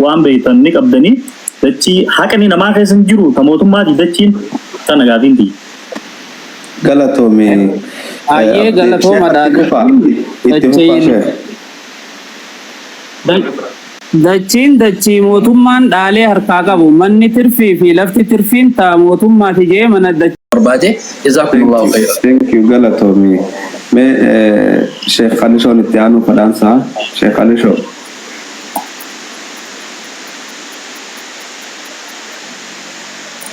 waan beeytan ni qabdanii dachii haqni namaa keessa hin jiru tamootummaati dachiin tana gaafinti galatoomi ayyee galatooma dachiin dachii mootummaan dhaalee harkaa qabu manni tirfii fi lafti tirfiin taa mootummaati jee mana dachii barbaade jazakumullahu khairan. Thank you galatomi me Sheikh Khalisho nitianu fadansa Sheikh Khalisho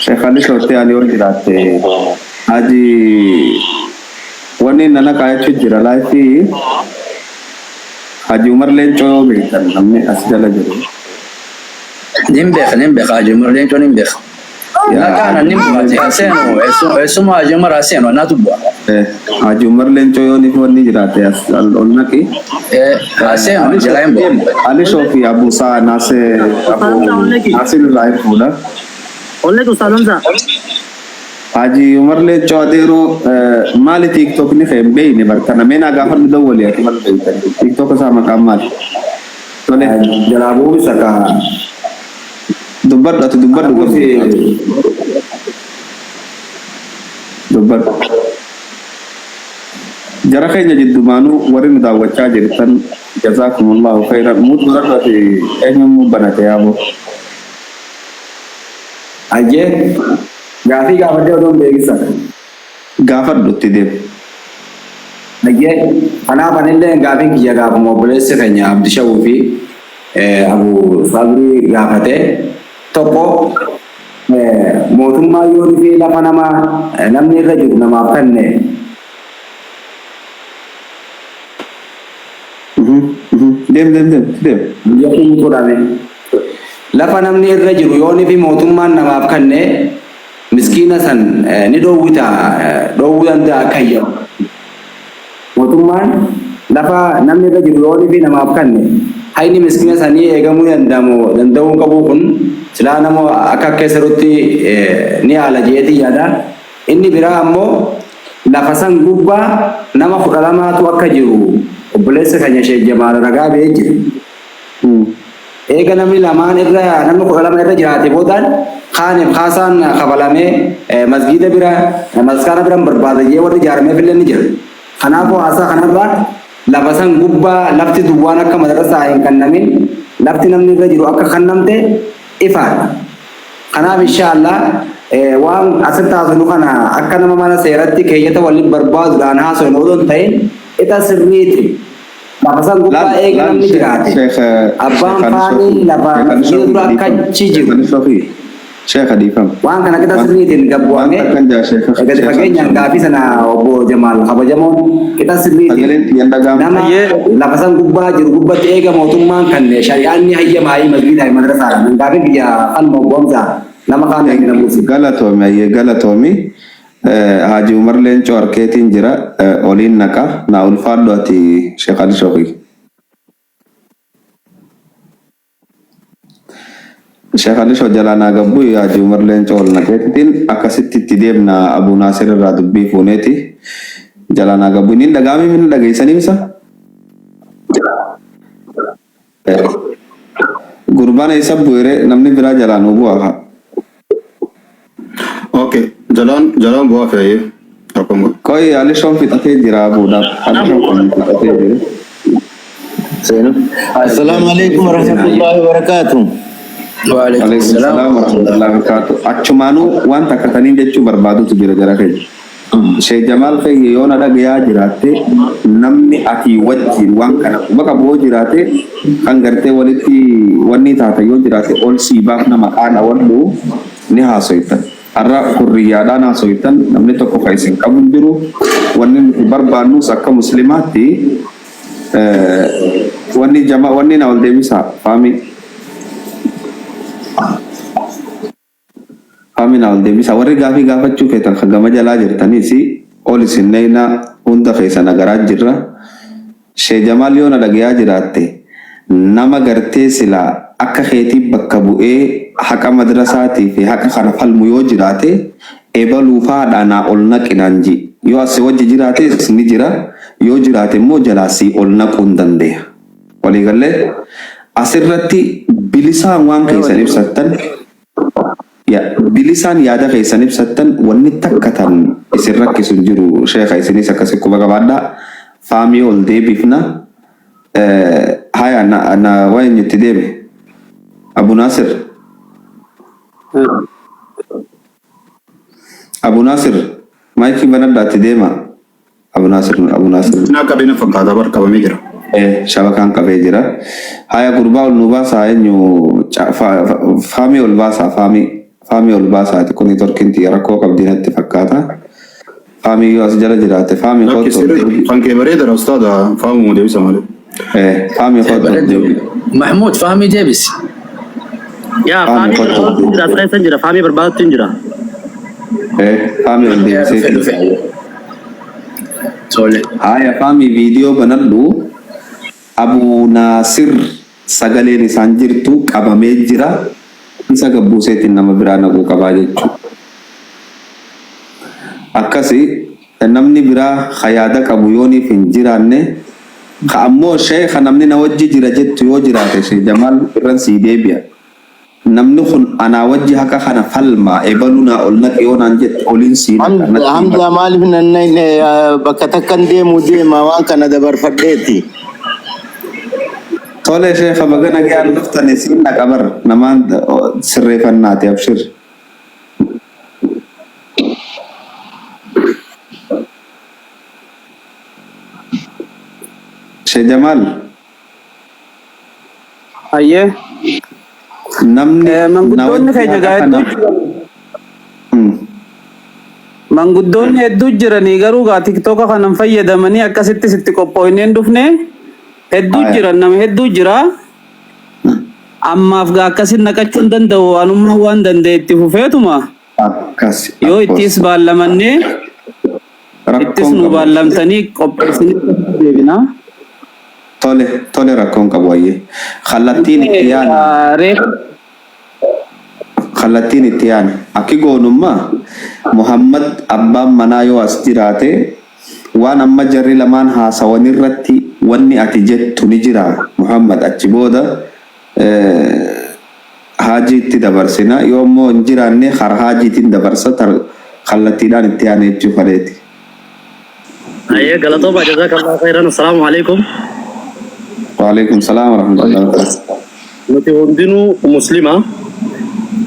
Sheikh Khalisho tiani on dirate aji wani nana kaya chujira laifi Haji Umar Lenco begitan namne asjala jero nimbe Haji Umar Lenco nimbe ya kana nimbe haseno eso Haji Umar haseno natubwa Haji Umar Lenco yoni wani jirate asal onnaki haseno jalaimbo Ali Sofi Abu Sa Nasir Raif Huda olle to salonza Haji Umar Lenco adero mali TikTok ni khembe ni barkana mena gafar dawwal ya kimal beitan TikTok sama kamal tole jalabu bisa ka dubbar jara khayna jiddu manu warin da wacha jirtan jazakumullahu khairan mudbarati enyum banate yabo aje gafi gafade odon begisa gafar dutti dem aje ana banille gafi kiya gaf mobilese kanya abdishawfi abu sabri gafate toko motumma yoni fi la panama namni rajul nama kanne dem yakin kurane lafa namni irra jiru yooni fi mootummaan namaaf kanne miskiina san ni dhoowwuu danda'a kayya mootummaan lafa namni irra jiru yooni fi namaaf kanne hayni miskiina sanii eegamuu danda'uu qabu kun silaa namoo akka keessatti ni haala jeetii yaada inni biraa ammoo lafa san gubbaa nama 12tu akka jiru obboleessa keenya Sheekh Jamaal ragaa ba'ee jiru eega namni lamaan irra namni 12 irra jiraate boodaan khaanif khasaan qabalame masjida bira maskana bira barbaadee warri jaaramee fillee ni jira kanaafuu haasaa kanarraa lafa san gubbaa lafti duwwaan akka madrasaa hin kannamin lafti namni irra jiru akka kannamte ifaadha kanaaf inshallah waan asirratti haasofnu kana akka nama mana seeratti keeyyata waliin barbaaduudhaan haasofnu odoon ta'in ita sirriiti lafasan gubbaa eega namni jiraate abbaan faanii lafa jiru akka jiru Sheikh Adifam waan kana kita sirriitiin gabbu'ame gadi fageenyaan gaafii sana obbo Jamaal kabajamoon kita sirriitiin nama lafasan gubbaa jiru gubbatti eega mootummaan kan shari'aan ni hayyamaayii masgiidaa madrasaadhaan gaafii biyya qalma obboomsaa nama kaan namuusi galatoomi Haji Umar Lenco arkeetiin jira oliin naqa na ulfaadhu ati Sheikh Ali Shofi Sheikh Ali Shofi jalana gabbu Haji Umar Lenco ol naqeetiin akkasitti itti deemna Abu Nasir irraa dubbii fuuneeti jalana gabbu inni dhagaami min dhageessanii misa gurbana isa bu'ere namni biraa jalaan bu'aa Okay, jalan buah kaya apa enggak? Koi Ali Shofi tateh jira budak Ali Shofi tateh jira Assalamualaikum warahmatullahi wabarakatuh. Waalaikumsalam warahmatullahi wabarakatuh. Achumanu wanta katani jechu barbadu tu jira jara kai. Sheikh Jamal kai yona ada gaya jirate namni ati wajjin wan kana baka bo jirate kan garte waliti wani tata yo jirate ol sibak na makana wallu ni hasoitan. Arra kurriyadhaan hasoitan namni tokko kaisin qabun jiru wanni barbaannu akka muslimaatti wanni na ol deebisa faami na ol deebisa warri gaafii gaafachuu feetan gama jalaa jirtaniisi ol isinneeyna hunda keessa nagaraa jirra Sheekh Jamaal yoo na dhagayaa jiraatte nama gartee silaa akka keetii bakka bu'ee haqa madrasaatii fi haqa kana falmu yoo jiraate ebaluu faadhaanaa ol naqinaan ji yoo asii wajji jiraate ni jira yoo jiraate immoo jalaasii ol naquu hin dandeenya waliigallee asirratti bilisaan waan keessan ibsattan ya bilisaan yaada keessan ibsattan wanni takkatan isin rakkisu hin jiru sheekha isinis akkasi quba qabaadhaa faamii ol deebifna haya na wayin itti deebi Abu Nasir maiki banadhaa itti deema Abu Nasir Naa qabina fakkaata bar qabamee jira. shabakaan qabee jira haya gurbaa ol nu baasaa eenyu faamii ol baasaa faamii ol baasaa ati kuni torkinti rakkoo qabdiinatti fakkaata faamii yoo as jala jiraate faamii kootu Kan kee bareeda ustaada faamu deebisa malee. faamii kootu محمود فهمي ديبس يا فامي جرا سايسن جرا فامي برباد تنجرا faamii ol deebisee سولي haya faamii viidiyoo banadhu Abu Nasir sagaleen isaan jirtu qabamee jira isa gabbuuseetiin nama biraa naquu qabaa jechuudha. Akkasi namni biraa hayaada qabu yooniif hin jiraanne ka ammoo sheekha namni na wajji jira jettu yoo jiraate Sheekh Jamaal irran sii deebi'a. Namni kun anaa wajji haka kana falmaa ebalunaa ol naqe yoonaan jettu oliin sii Hamza maaliif nannayne bakka takkan deemu deema waan kana dabarfadheeti. Tole sheekha bagana gaan dhuftani siin naqabar namaan sirreeffannaati abshir. Sheekh Jamaal Ayyee. namni Manguddoonni keenya gaa'edduu manguddoonni hedduu jiranii garuu gaa tiktoka kanan fayyadamanii akkasitti sitti qophooyneen dhufne hedduu jiran nama hedduu jira ammaaf gaa akkasin naqachuu hin danda'u anummaa waan danda'etti fufeetuma akkas yoo ittis baallamannee ittis nu baallamtanii qopheessinii deebinaa. tole rakkoon qabu wayyee kallattiin itti yaane akki goonummaa Muhammad abbaan manaa yoo as jiraate waan amma jarri lamaan haasawan irratti wanni ati jettu ni jira Muhammad achi booda haajiitti dabarsina yoo immoo hin jiraanne har haajiitiin dabarsa kallattiidhaan itti yaane jechuu fadheeti. Ayyee galatoomaa jazakallahu khairan assalaamu alaikum. Waalaikum salaam warahmatullahi wabarakatuh. Nuti hundinuu muslima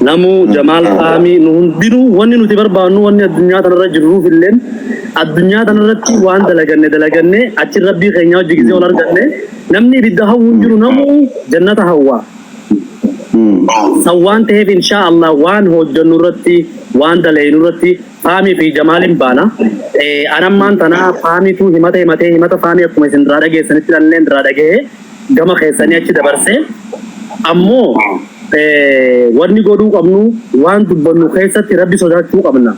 namu Jamaal Faami nu hundinuu wanni nuti barbaannu wanni addunyaa tanarra jirruuf illeen addunyaa tanarratti waan dalaganne achi rabbii keenya hojii gisee ol arganne namni ibidda hawwu hin jiru namu jannata hawwa. Sawwaan ta'eef inshaa Allah waan hojjannu irratti waan dalaynu irratti Faamii fi Jamaalin baana. Anammaan tanaa Faamiitu himata Faamii akkuma isin irraa dhageessanitti dhalleen irraa dhagahee gama keessanii achi dabarsee ammoo wanni godhuu qabnu waan dubbannu keessatti rabbi sodaachuu qabna.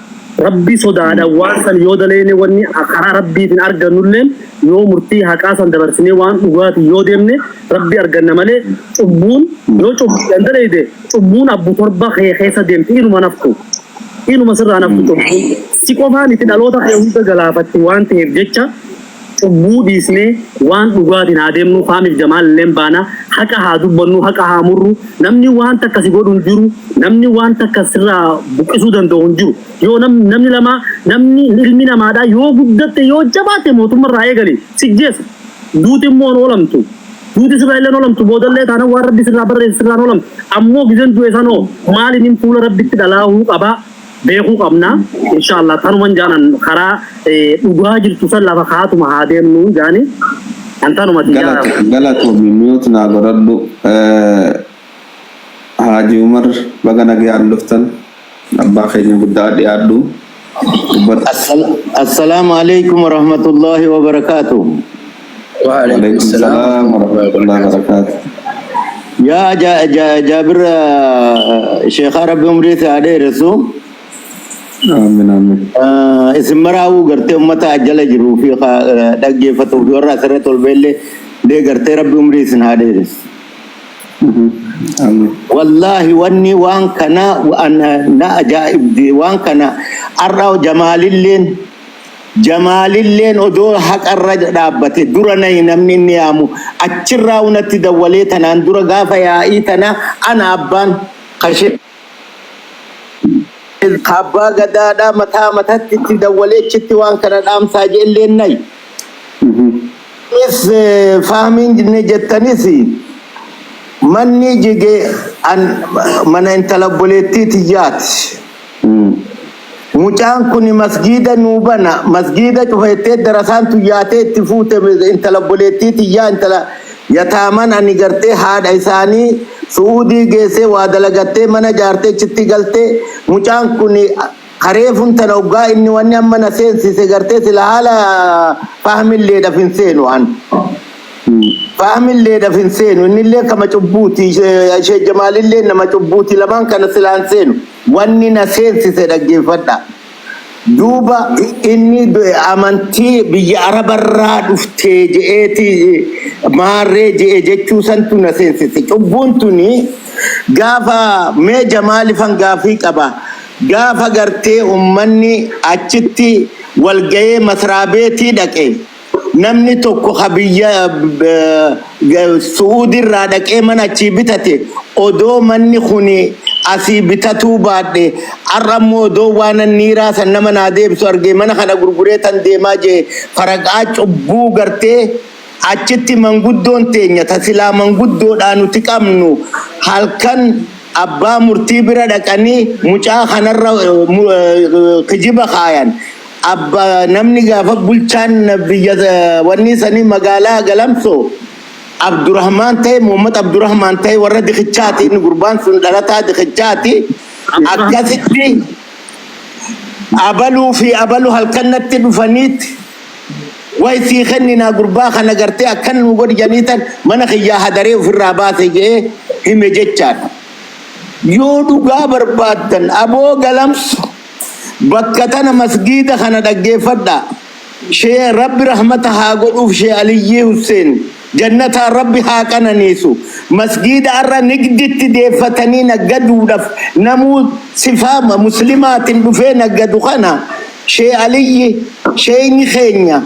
Rabbi sodaadhaan waan san yoo daleene wanni karaa rabbiitiin argannulleen yoo murtii haqaa san dabarsinee waan dhugaati yoo deemne rabbi arganna malee cubbuun yoo cubbuudhaan daleede cubbuun abbu torba keessa deemti inuma naftu. Inuma sirraa naftu cubbuun si qofaan itti dhaloota kee hunda galaafatti waan ta'eef jecha cubbuu dhiisnee waan dhugaatiin haa deemnu Faamiif Jamaal illeen baana haqa haa dubbannu haqa haa murru namni waan takka si godhu hin jiru namni waan takka sirraa buqqisuu danda'u hin jiru yoo namni ilmi namaadhaa yoo guddatte yoo jabaate mootummaarraa eegali si jeessa duuti immoo oolamtu duuti sirraa illeen oolamtu boodallee taana waan rabbi sirraa barreesse sirraan oolamtu ammoo gizeen du'e sanoo maaliin fuula rabbitti dhalaahuu qabaa beekuu qabna inshallah tanuman jaanan karaa dhugaa jirtu san lafa kaatuma haa deemnu jaani antanumati galatu mimmiut na godhadhu Haji Umar baga nagayaan dhuftan abbaa keenya guddaa dhiyaadhu Assalamu alaikum warahmatullahi wabarakatuh. وعليكم السلام warahmatullahi wabarakatuh. Ya Jabir Sheikh Arabi Umri Saade Rasul. Amin. Isin maraawu gartee ummata ajjala jiru fi dhaggeeffatu fi warra asirratti ol beellee dee gartee rabbi umrii isin haa dheeres. Wallahi wanni waan kana na ajaa'ibdi waan kana arraa Jamaalilleen Jamaalilleen odoo haqarra dhaabbate dura nayi namni inni yaamu achirraa unatti dawwalee tanaan dura gaafa yaa'ii tana ana abbaan qashee abbaa gadaadhaa mataa mataatti itti dawwalee achitti waan kana dhaamsaa jeelleen nayi. Is fahamiin jinne jettanis manni jige mana intala obboleettiiti yaati. Mucaan kun masgiida nuubana masgiida cufattee darasaan tuyyaatee itti fuute intala obboleettiiti yaa intala yataaman ani gartee haadha isaanii Suudii geessee waa dalagattee mana jaartee achitti galtee mucaan kun kareefun tana oggaa inni wanni amma na seensise gartee sila haala fahmilleedhaaf hin seenu an. Fahmilleedhaaf hin seenu innillee kama cubbuuti ishee Jamaalillee nama cubbuuti lamaan kana silaan seenu wanni na seensise dhaggeeffadha. Duuba inni amantii biyya Arabarraa dhuftee je'eeti maarree je'e jechuu santu na seensise. Cubbuun tuni gaafa mee Jamaalifan gaafii qaba. Gaafa gartee ummanni achitti walga'ee masraabeetii dhaqe. Namni tokko habiyya Suudirraa dhaqee mana achi bitate odoo manni kuni asii bitatuu baadhe arrammoo odoo waan niiraa san nama naa deebisu argee mana kana gurguree tan deemaa jee faraqaa cubbuu gartee achitti manguddoon teenya tasilaa manguddoodhaan nuti qabnu halkan abbaa murtii bira dhaqanii mucaa kanarra kijiba kaayan. Abba namni gaafa bulchaan biyya wanni sanii magaalaa Galamsoo Abdurrahman ta'e Muhammad Abdurrahman ta'e warra diqichaati inni gurbaan sun dhalataa diqichaati akkasitti abaluu fi abaluu halkanatti dhufaniiti way sii kennina gurbaa kana gartee akkan nu godhi janiitan mana kiyyaa hadaree ofirraa baase jee hime jechaadha. Yoo dhugaa barbaaddan aboo Galamsoo bakka tana masgiida kana dhaggeeffadha. Shee Rabbi rahmata haa godhuuf Shee Aliyyii Hussein jannata Rabbi haa qananiisu. Masgiida arra nigditti deeffatanii naggaduudhaaf namuu sifaama muslimaatiin dhufee naggadu kana Shee Aliyyii sheeyni keenya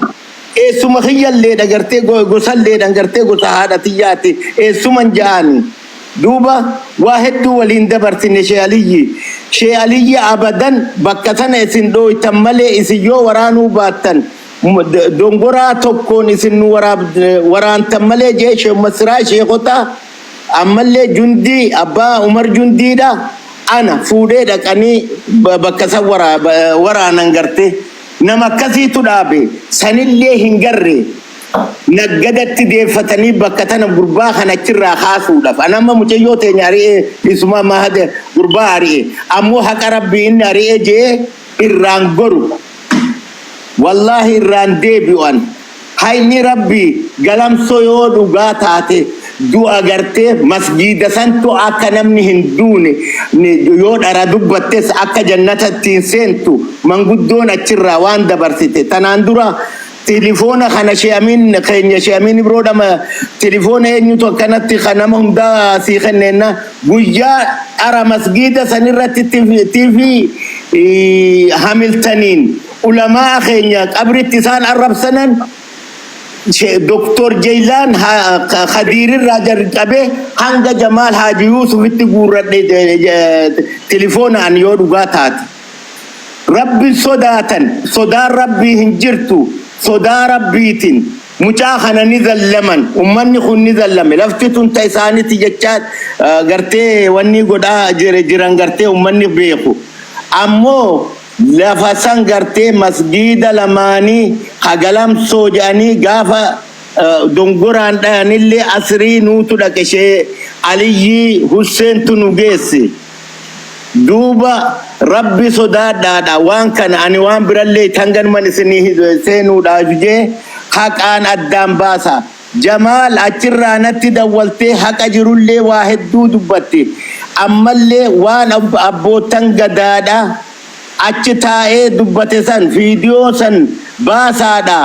eessuma kiyyallee dhagartee gosallee dhagartee gosa haadha tiyyaati eessuman ja'ani. Duuba waa hedduu waliin dabarsine Shee Aliyyii abadan bakka sana isin dhooytan malee isin yoo waraanuu baattan dongoraa tokkoon isin nu waraantan malee jee Shee Masiraa sheekota ammallee Jundii abbaa Umar Jundiidha ana fuudhee dhaqanii bakka san waraanan gartee nama akkasiitu dhaabe sanillee hin garre. Naggadatti deeffatanii bakka tana gurbaa kana achirraa kaasuudhaaf anamma mucayyoo teenya ari'ee isuma mahade gurbaa ari'ee ammoo haqa Rabbii inni ari'ee jee irraan goru wallahi irraan deebi'an hayni Rabbii Galamsoo yoo dhugaa taate du'a gartee masgiida santu akka namni hin duune yoo dhara dubbattes akka jannatatti seentu manguddoon achirraa waan dabarsite tanaan dura telefoona kana Shee Amin keenya Shee Amin biroodhama telefoona eenyutu akkanatti kanama hundaa sii kenneenna guyyaa ara masgiida sanirratti TV Hamiltoniin ulamaa keenya qabritti isaan arrabsanan Dr. Jaylaan Khadirirraa jalqabee hanga Jamaal Haaji Yuusufitti guurradhe telefoonaan yoo dhugaa taate. Rabbi sodaatan sodaan Rabbii hin jirtu. Sodaa Rabbiitiin mucaa kana ni zallaman ummanni kun ni zallame lafti tun ta isaanitti jechaa gartee wanni godhaa jiran gartee ummanni beeku ammoo lafa san gartee masgiida lamaanii Galamsoo jedhanii gaafa dongoraan dhayanillee asrii nuutu dhaqe Shee Aliyyii Hussein tu nu geesse. Duuba Rabbi sodaadhaadha waan kana ani waan birallee tangan man isinii seenuudhaaf jee haqaan addaan baasa. Jamaal achirraa natti dawwaltee haqa jirullee waa hedduu dubbatte ammallee waan abbootan gadaadha achi taa'ee dubbate san viidiyoo san baasaadha.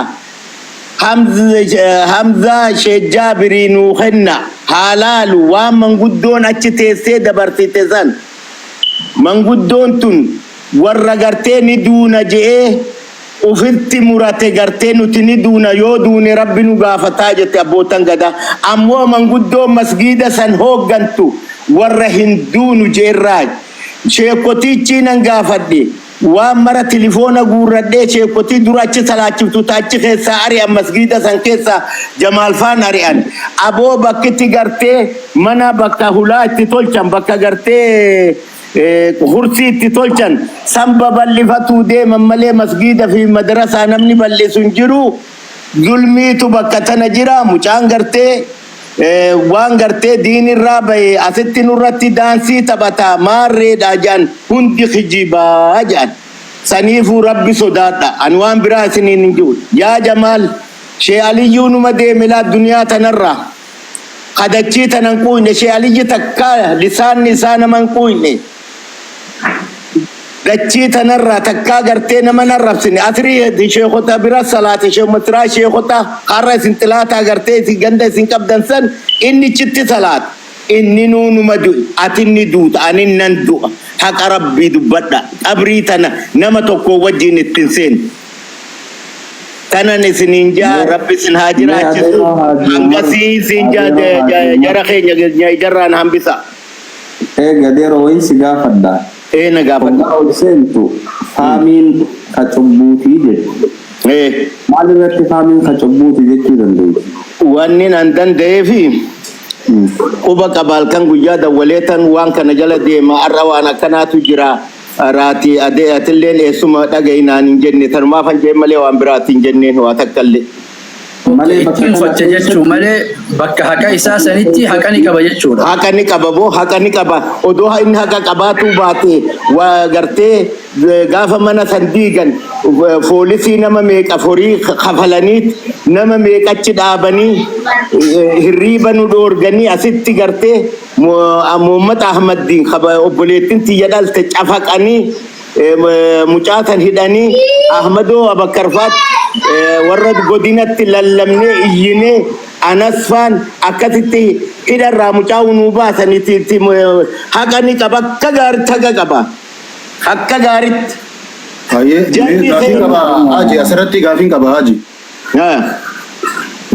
Hamza Shee Jaabirii nuu kenna haalaalu waan manguddoon achi teessee dabarsite san. Manguddoon tun warra gartee ni duuna je'ee ufitti murate gartee nuti ni duuna yoo duune rabbi nu gaafataa jette abbootan gadaa ammoo manguddoo masgiida san hooggantu warra hin duunu jeerraaj sheekotichi nan gaafadhe waan mara telefoona guurradhee sheekotii dura achi salaachiftu achi keessa ari'an masgiida san keessa Jamaal faan ari'an aboo bakkitti gartee mana bakka hulaa itti tolchan bakka gartee kursi itti tolchan samba bal'ifatu deeman malee masgiida fi madrasaa namni bal'isu hin jiru zulmiitu bakka tana jira mucaan gartee waan gartee diinirraa bahe asitti nurratti daansii taphata maarreedha jedhan hundi kijibaa jedhan saniifuu rabbi sodaadha ani waan biraa isiniin hin jiru yaa Jamaal Shee Aliyyuu numa deemilaa duniyaa tanarraa kadachii tanan quyne Shee Aliyyi takka lisaanni isaa naman quyne dachii tanarraa takkaa gartee nama narrabsine asrii sheekota bira salaate sheematiraa sheekota har'a isin xilaataa gartee isin ganda isin qabdan san inni chitti salaat inni nuunuma du'e ati inni duuta ani nan du'a haqa rabbii dubbadha qabrii tana nama tokko wajjin ittiin seen tanan isiniin jaa rabbi isin haa jiraachisu hangasii isin jara keenya jarraan hambisa gadeero wayin si gaafadha nagaafadha ol seentu faamiin kacubbuutii jedhu maal irratti faamiin kacubbuutii jechuu dandeessu wanni nan danda'eefi quba qabaalkan guyyaa dawwaleetan waan kana jala deema arra waan akkanaatu jira raati atilleen eessuma dhaga'inaan hin jenne tanumaafan jee malee waan biraatti hin jenneen waa takkallee ittiin uffatte jechuu malee bakka haqa isaa sanitti haqa ni qaba jechuudha. Haqa ni qaba boo haqa ni qaba odoo inni haqa qabaatuu baate waa gartee gaafa mana san diigan poolisii nama meeqa forii kafalaniit nama meeqachi dhaabanii hirriiba nu dhoorganii asitti gartee Muhammad Ahmaddiin obboleettiin tiyya dhalte cafaqanii mucaatan hidhanii Ahmadoo Abakkarfaat warra godinatti lallamne iyyine anasfaan akkasitti hidharraa mucaa unuu baasanitti haqa ni qaba akka gaaritti haqa qaba akka gaaritti. Gaafii qaba Haji asirratti gaafiin qaba Haji.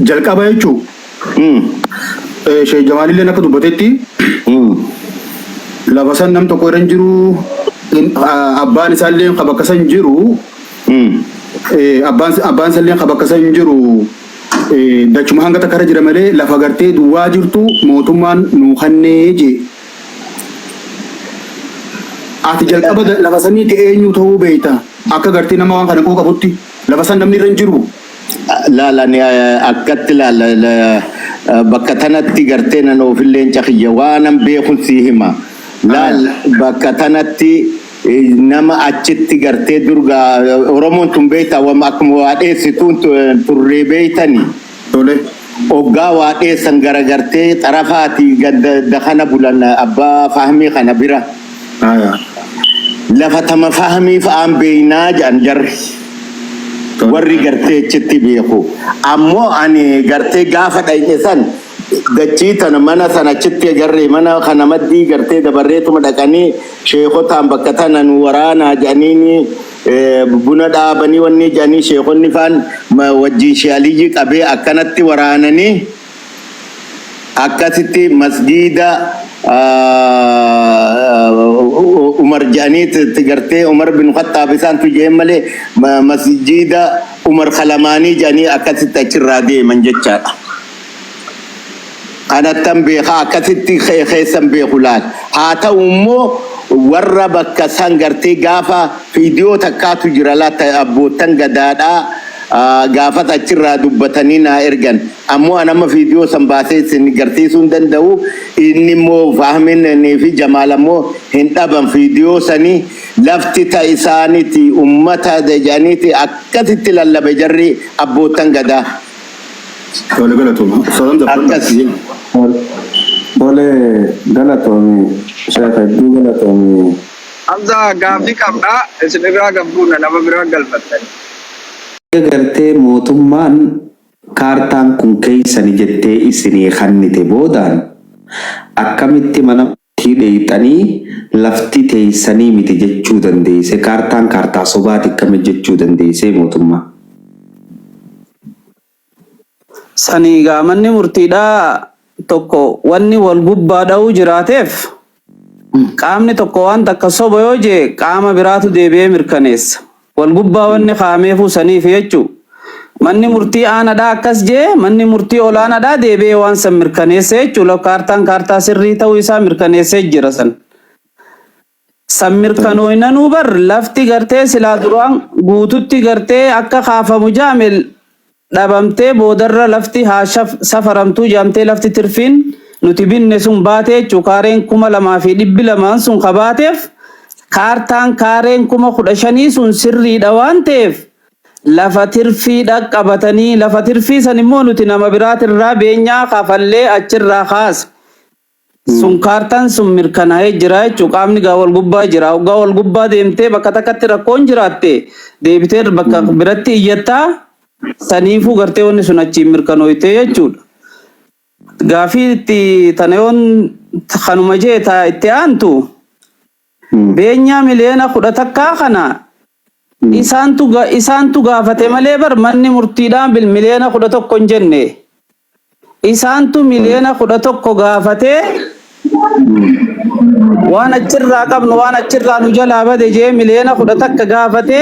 Jalqaba jechuun Sheekh Jamaalillee akka dubbatetti lafa san nam tokko irra hin jiru abbaan isaallee bakka san jiru abbaan isaallee bakka san jiru dachuma hanga takka irra jira malee lafa gartee duwwaa jirtu mootummaan nuu kennee jee ati jalqaba lafa saniitti eenyu ta'uu beekta akka gartee nama waan kana qoo qabutti lafa san namni irra hin jiru. Laalani akkatti laala bakka tanatti gartee nan ofillee caqiyya waanan beekun si hima laal bakka tanatti nama achitti gartee durga Oromoon tun beekta wama akkuma waa dheessituun turree beektani oggaa waa dheessan garagartee xarafaati gadda kana bulan abbaa fahmii kana bira lafa tama fahmiif aan beeynaa jedhan jarri warri gartee achitti beeku ammoo ani gartee gaafa dhayne san dachii tana mana sana achitti agarree mana kana maddii gartee dabarreetuma dhaqanii sheekotaan bakka tana nu waraanaa jedhaniini buna dhaabanii wanni jedhanii sheekonni faan wajjin Shee Aliyyi qabee akkanatti waraananii akkasitti masgiida Umar jedhanii gartee Umar bin Khattaab isaan tujjeen malee masgiida Umar Khalamaanii jedhanii akkasitti achirraa deeman jechaadha. Kanattan beekaa akkasitti keessan beeku laal haa ta'u immoo warra bakka san gartee gaafa viidiyoo takkaatu jira laata abboottan gadaadhaa gaafa achirraa dubbatanii naa ergan ammoo anama viidiyoo san baasee isin garsiisuu hin danda'u inni immoo fahmin fi Jamaal ammoo hin dhaban viidiyoo sanii lafti ta isaaniiti ummata jedhaniiti akkasitti lallabe jarri abboottan gadaa. Tole galatooma. Salam akkasi. Tole galatoomii Sheekh hedduu galatoomii. Hamza gaafii qabdaa isin irraa gabbuuna nama biraa galfattani. Gartee mootummaan kaartaan kun keessani jettee isinii kannite boodaan akkamitti mana murtii dheeyxanii lafti teeysanii miti jechuu dandeeyse kaartaan kaartaa sobaati akkami jechuu dandeeyse mootummaa. Sanii gaamanni murtiidhaa tokko wanni wal gubbaa dha'uu jiraateef qaamni tokko waan takka soba yoo jee qaama biraatu deebi'ee mirkaneessa. Wal gubbaa wanni kaameefuu saniif jechuu. Manni murtii aanadhaa akkas jee manni murtii olaanaadhaa deebi'ee waan san mirkaneessa jechuu kaartaan kaartaa sirrii ta'uu isaa mirkaneessee jira san. San mirkanooynanuu bar lafti gartee silaa duraan guututti gartee akka kaafamu jaamel dhabamtee boodarra lafti haa safaramtuu jaamtee lafti tirfiin nuti binne sun baatee jechuu kaareen 2,200 sun kabaateef kaartaan kaareen 15,000 sun sirriidha waan ta'eef lafa tirfiidha qabatanii lafa tirfii san immoo nuti nama biraatirraa beenyaa kafallee achirraa kaasa. Sun kaartaan sun mirkanaa'ee jira jechuu qaamni gaa wal gubbaa jira. Gaa wal gubbaa deemtee bakka takkatti rakkoon jiraatte deebitee bakka biratti iyyattaa saniifuu gartee wanni sun achiin mirkanooyte jechuudha. Gaafii itti tanayoon kanuma jeetaa itti aantu beenyaa miliyoona 10 kana isaantu gaafate malee bar manni murtiidhaan bil miliyoona 11 hin jenne. Isaantu miliyoona 11 gaafate waan achirraa qabnu waan achirraa nu jalaa bade jee miliyoona 11 gaafate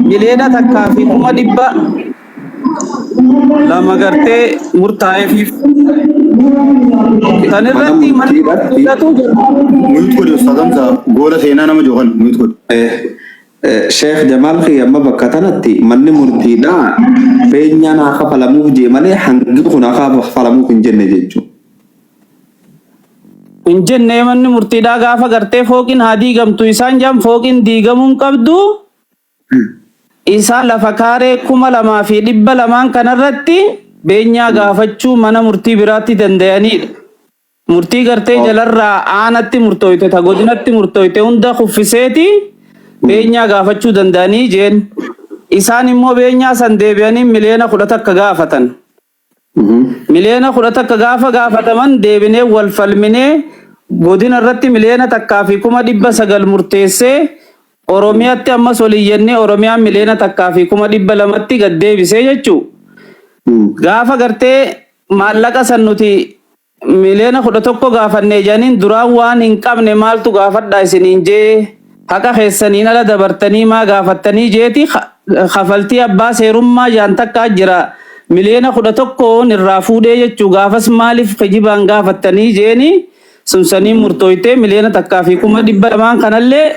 miliyoona 1,100 lama gartee murtaa'eefiif. Kan irratti manni murtiidhatu Muyut godhe ustaadamsa goola seenaa nama jookan muyut godhe. Sheekh Jamaal Khiyyamma bakka tanatti manni murtiidhaa beenyaa naa kafalamuuf jee malee hangi kun haa kafalamuuf hin jenne jechuudha. hin jenne manni murtiidhaa gaafa gartee fooqiin haa diigamtu isaan jaan fooqiin diigamuun qabdu isaan lafa kaaree 2,200 kanarratti beenyaa gaafachuu mana murtii biraatti danda'anidha. Murtii gartee jalarraa aanatti murtooyte ta godinatti murtooyte hunda kuffiseeti beenyaa gaafachuu danda'anii jeen. Isaan immoo beenyaa san deebi'anii miliyoona 11 gaafatan. Miliyoona 11 gaafa gaafataman deebinee wal falminee godina irratti miliyoona 1,900 murteessee Oromiyaatti ammas waliyyannee Oromiyaan miliyoona 1,200tti gad deebisee jechuu. Gaafa gartee maallaqa san nuti miliyoona 11 gaafannee janiin duraan waan hin qabne maaltu gaafadhaa isiniin jee haqa keessaniin ala dabartanii maa gaafattanii jeeti kafaltii abbaa seerummaa jaan takkaa jira miliyoona 11 irraa fuudhee jechuu gaafas maaliif kijibaan gaafattanii jeeni sunsanii murtooytee miliyoona 1,200 kanallee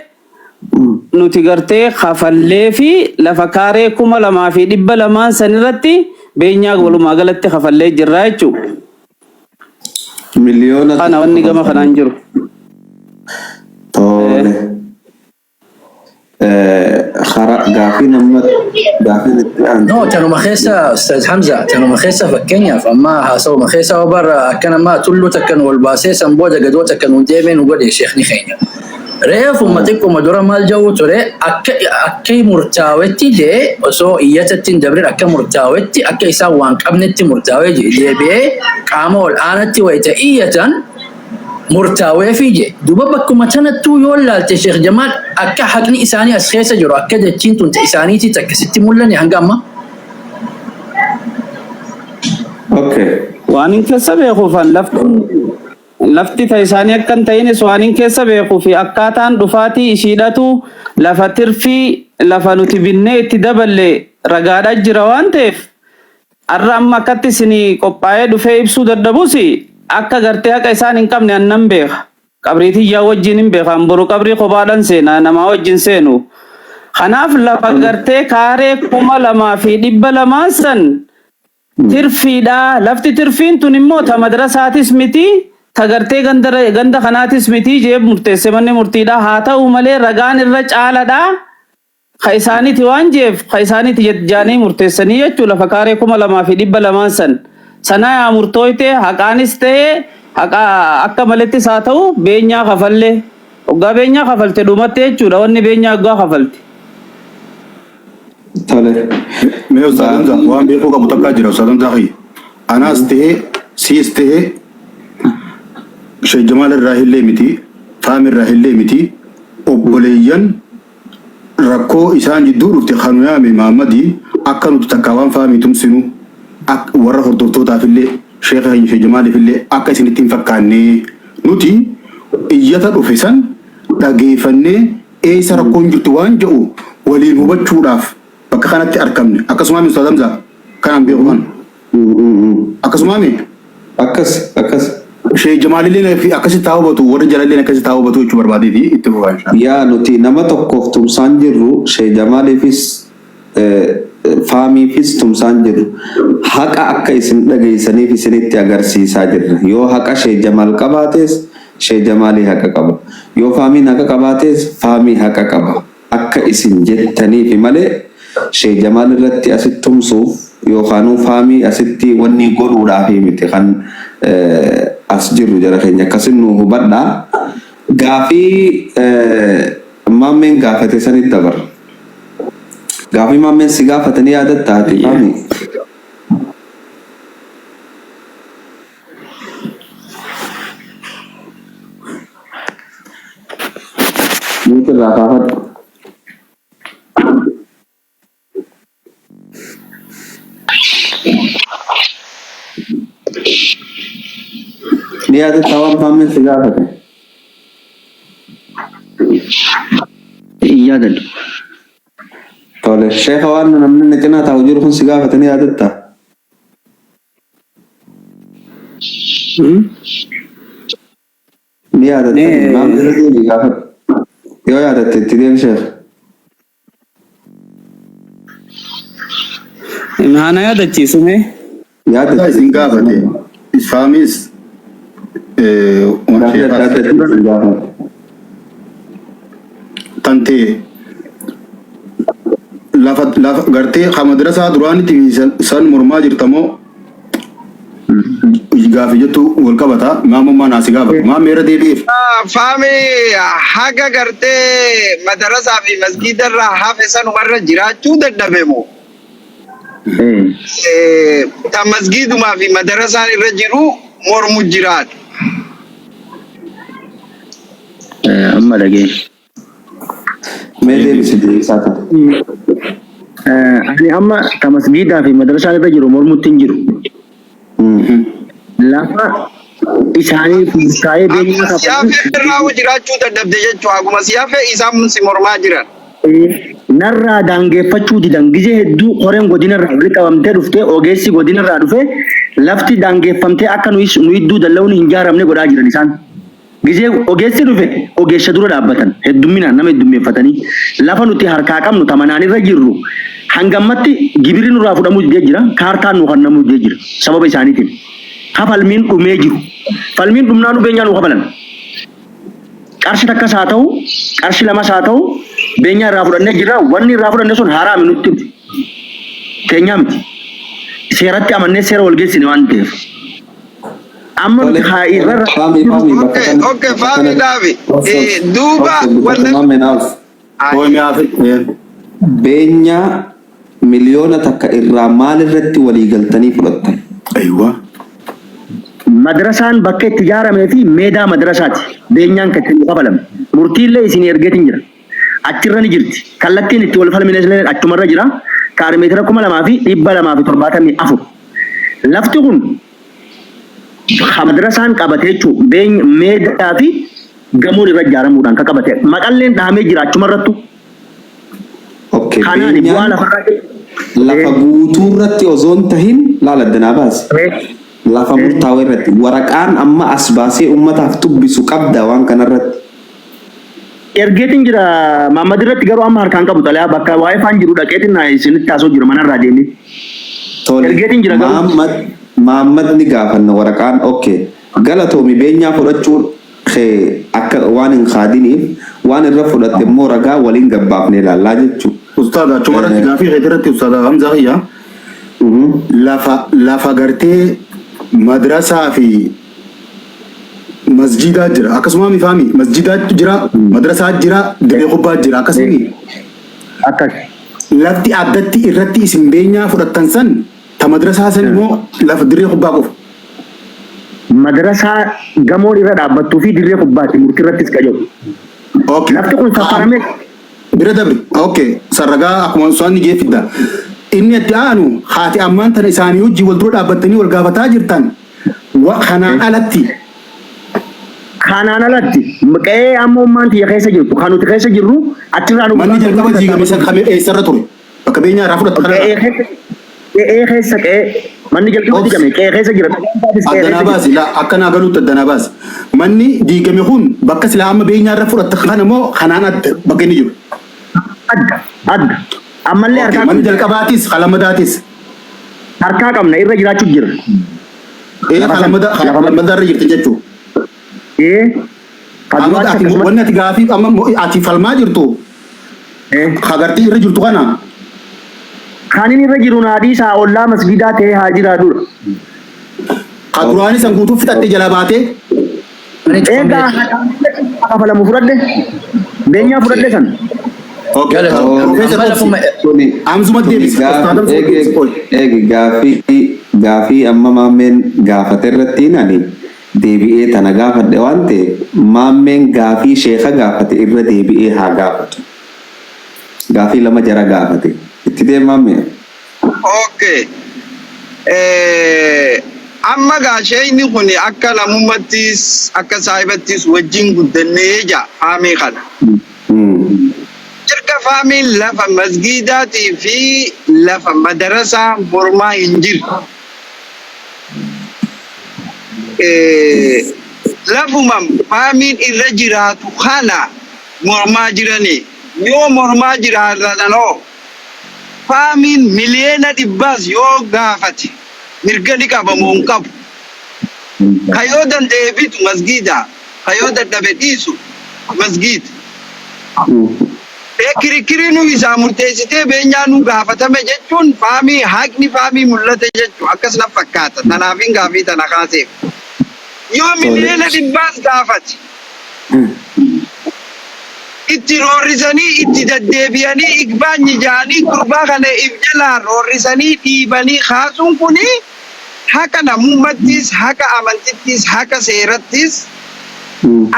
nuti gartee kafallee fi lafa kaaree 2,200 sanirratti beenyaa walumaa galatti kafallee jirra jechuu. Miliyoona Kana wanni gama kanaan jiru. Tole. Gaafii nama gaafii itti aantu. No, tanuma keessa Ustaz Hamza, tanuma keessa fakkeenyaaf amma haasawuma keessa obarra akkana maa tulluu takkan wal baasee san booda gadoo takkan hundeemee nu godhe sheekni keenya. Reefuma xiqquma dura maal jawwu ture akka murtaawetti jee osoo iyyatatti hin dabrin akka murtaawetti akka isaan waan qabnetti murtaawee deebi'ee qaama ol aanatti wayita iyyatan murtaawee fiije duba bakkuma sanattuu yoo laalte Sheekh Jamaal akka haqni isaanii as keessa jiru akka dachiin tunte isaaniitti akkasitti mul'anne hanga amma. Okay. Waan hin keessa beekuufan lafti ta isaanii akkan ta'inis waan hin keessa beekuu fi akkaataan dhufaatii ishiidhatu lafa tirfii lafa nuti binnee itti daballe ragaadhaa jira waan ta'eef arra amma akkatti isinii qophaa'ee dhufee ibsuu dadhabuusi akka gartee haqa isaan hin qabne annan beeka. Qabriitii yaa wajjin hin beekan boru qabrii kophaadhaan seenaa namaa wajjin seenu. Kanaaf lafa gartee kaaree 2,200 san tirfiidha. Lafti tirfiin tun immoo ta madrasaatis miti ta gartee ganda kanaatis miti jee murteesse manni murtiidha. Haa ta'u malee ragaan irra caaladha. Ka isaaniiti waan jeef ka isaaniiti jaanii murteessanii jechuu lafa kaaree 2,200 san. Sana yaa murtooyte haqaanis ta'ee haqa akka malettis haa ta'u beenyaa kafallee waggaa beenyaa kafalte dhumatte jechuudha wanni beenyaa waggaa kafalte. Tole. Mee ustaadamsa waan beekuu qabu takkaa jira ustaadamsa kiyya. Anaas ta'ee siis ta'ee Sheekh Jamaal irraa illee miti faami irraa illee miti obboleeyyan rakkoo isaan jidduu dhufte Hanuyaame Mahammadi akka nuti takka waan faami tumsinu warra hordoftootaaf illee Sheekh Sheikh Jamaaliif illee akka isinitti hin fakkaanne nuti iyyata dhufe san dhageeffannee eessa rakkoon jirtu waan jedhu waliin hubachuudhaaf bakka kanatti argamne akkasumaan Ustaaz Hamza kanaan beekuman akkasumaan akkas Sheikh Jamaalillee fi akkasi taa'ubatu warra jalallee akkasi taa'ubatu jechuu barbaadee fi itti fufaan yaa nuti nama tokkoof tumsaan jirru Sheikh Jamaaliifis faamiifis tumsaan jirru haqa akka isin dhageessaniif isinitti agarsiisaa jirra yoo haqa Sheikh Jamaal qabaates Sheikh Jamaalii haqa qaba yoo faamiin haqa qabaates faamii haqa qaba akka isin jettaniif malee Sheikh Jamaal irratti asitti tumsuuf yookaan faamii asitti wanni godhuudhaaf miti kan as jiru jara keenya akkasin nu hubadhaa gaafii maammeen gaafate sanitti dabar gaafii maammeen si gaafatanii yaadattaati faamii nuti irraa kaafadhu ni yaadatta waan maammeen si gaafate yaadadhu. tole sheekha waan namni na cinaa taa'u jiru kun si gaafate ni yaadatta ni yaadatta maammeen si gaafate yoo yaadatte itti deem sheekha Mahana yaadachiisu mee? yaadatte isin gaafate faamis tante lafa gartee madrasaa duraanitti san mormaa jirtamoo gaafi jettu wal qabata maamummaa naasi gaafatu maameera deebi'eef Faami haga gartee madarasaa fi masgiidarraa hafe sanumarra jiraachuu dadhabeemo. Ta masgiidumaa fi madarasaan irra jiru mormu jiraatu. Amma dhagee. mee deebisi deebisaa ta'e Ani amma ta masgiidaa fi madarasaan irra jiru mormutti hin jiru. Lafa isaanii murtaa'ee beenyaa qaban. Siyaafee irraa jiraachuu dadhabde jechuu haguma siyaafee isaan si mormaa jiran. Narraa daangeffachuu didan gizee hedduu qoreen godinarraa walitti qabamtee dhuftee ogeessi godinarraa dhufe lafti daangeffamtee akka nu idduu dalla'uun hin jaaramne godhaa jiran isaan. Gizee ogeessi dhufe ogeessa dura dhaabbatan heddumminaan nama heddummeeffatanii lafa nuti harkaa qabnu tamanaan irra jirru hangammatti gibirri nurraa fudhamuu didee jira kaartaan nu kannamuu didee jira sababa isaaniitiin. Falmiin dhumee jiru. Falmiin dhumnaan beenyaa nu qabalan. Qarshi takkas haa ta'u, qarshi lamas haa ta'u, beenyaa irraa fudhannee jira. Wanni irraa fudhanne sun haraami nutti miti. Keenyaa miti. Seeratti amannee seera wal geessine waan ta'eef. Amma nuti haa irra Okay, faami dhaabi. Duuba beenyaa miliyoona takka irraa maal irratti walii galtanii fudhattan? aywa madrasaan bakka itti ijaaramee fi meedaa madrasaati. Beenyaan kan itti qabalame. Murtiillee isin ergeetiin jira. Achirra ni jirti. Kallattiin itti wal falmine achumarra jira. Kaarmeetira 2,274. Lafti kun madrasaan qabate jechuun meedaa fi gamoon irra ijaaramuudhaan kan qabate. Maqalleen dhahamee jira achumarrattu. Okay, Kanaan bu'aa lafarraa lafa guutuu irratti osoo hin tahin laala addanaa baase. Lafa murtaawaa irratti waraqaan amma as baasee ummataaf tubbisu qabda waan kanarratti. ergeetiin jira Mahammad irratti garuu amma harkaan qabu xalayaa bakka waa'ee faan jiru dhaqeetiin isinitti taasoo jira manarraa deemee. Ergeetiin jira garuu Mahammad ni gaafanna waraqaan okay galatoomi beenyaa fudhachuun akka waan hin kaadiniif waan irra fudhatte immoo ragaa waliin gabbaafnee ilaallaa jechuudha. Ustaad achumarratti gaafii keetirratti Ustaad Hamza Khiyyaa lafa gartee madrasaa fi masjidaa jira akkasuma mifaami masjidaa jira madrasaa jira dirree kubbaa jira akkasumi akkas lafti addatti irratti isin beenyaa fudhattan san ta madrasaa san immoo lafa dirree kubbaa qofa madrasaa gamoo irra dhaabbattuu fi dirree kubbaatti murtii irrattis qajeelu. Okay. Lafti kun safaramee Bira dabre. Okay. Sarragaa akkuma so'anni geeffidda. Inni itti aanu haati ammaan tana isaanii hojii wal dura dhaabbattanii wal gaafataa jirtan. Kanaan alatti. kanaan alatti qe'ee amma ummaan tiyya keessa jirtu kan nuti keessa jirru achirraa nu Manni jalqaba diigame san kamee eessarra ture? Bakka beenyaa irraa fudhatu kanarra. qe'ee keessa manni jalqaba diigame qe'ee keessa jira. Addanaa baasi akka naa galuutti addanaa baasi. Manni diigame kun bakka silaa amma beenyaa irra fudhatte kana moo kanaan adda bakka inni jiru? Adda. Ammallee harkaa Manni jalqabaatis kalamadaatis. harkaa qabna irra jiraachuu jira. Kalamadaa irra jirti jechuudha. Wanni ati gaafii amma ati falmaa jirtu hagartii irra jirtu kana. Kan inni irra jiru naadii isaa ollaa masgidaa ta'ee haa jiraatudha. Kaduraani san guutuu fixatte jala baatee. Egaa kafalamu fudhadhe beenyaa fudhadhe san. Amzuma deebis. Gaafii amma maammeen gaafate irratti nani deebi'ee tana gaafadhe waan ta'eef maammeen gaafii sheeka gaafate irra deebi'ee haa gaafatu. Gaafii lama jara gaafate. Itti deemaamme. Okay. Amma gaashee inni kun akka namummattis akka saahibattis wajjin guddannee jaa faamii kana. Erga faamiin lafa masgidaatii fi lafa madarasaa mormaa hin jiru. Lafuma faamiin irra jiraatu kana mormaa jiranii yoo mormaa jiraatan faamiin miliyoona dhibbaas yoo gaafate mirga ni qabamu hin qabu. Kayoo danda'e bitu masgida kayoo dadhabe dhiisu masgida. Kirikiri nu isaa murteessitee beenyaa nu gaafatame jechuun faamii haqni faamii mul'ate jechuun akkas na fakkaata. Tanaafin gaafii tana kaaseef. Yoo miliyoona dhibbaas gaafate itti roorrisanii itti deddeebi'anii igbaanyi ja'anii gurbaa kana if jalaa roorrisanii dhiibanii kaasuun kuni haqa namummattis haqa amantittis haqa seerattis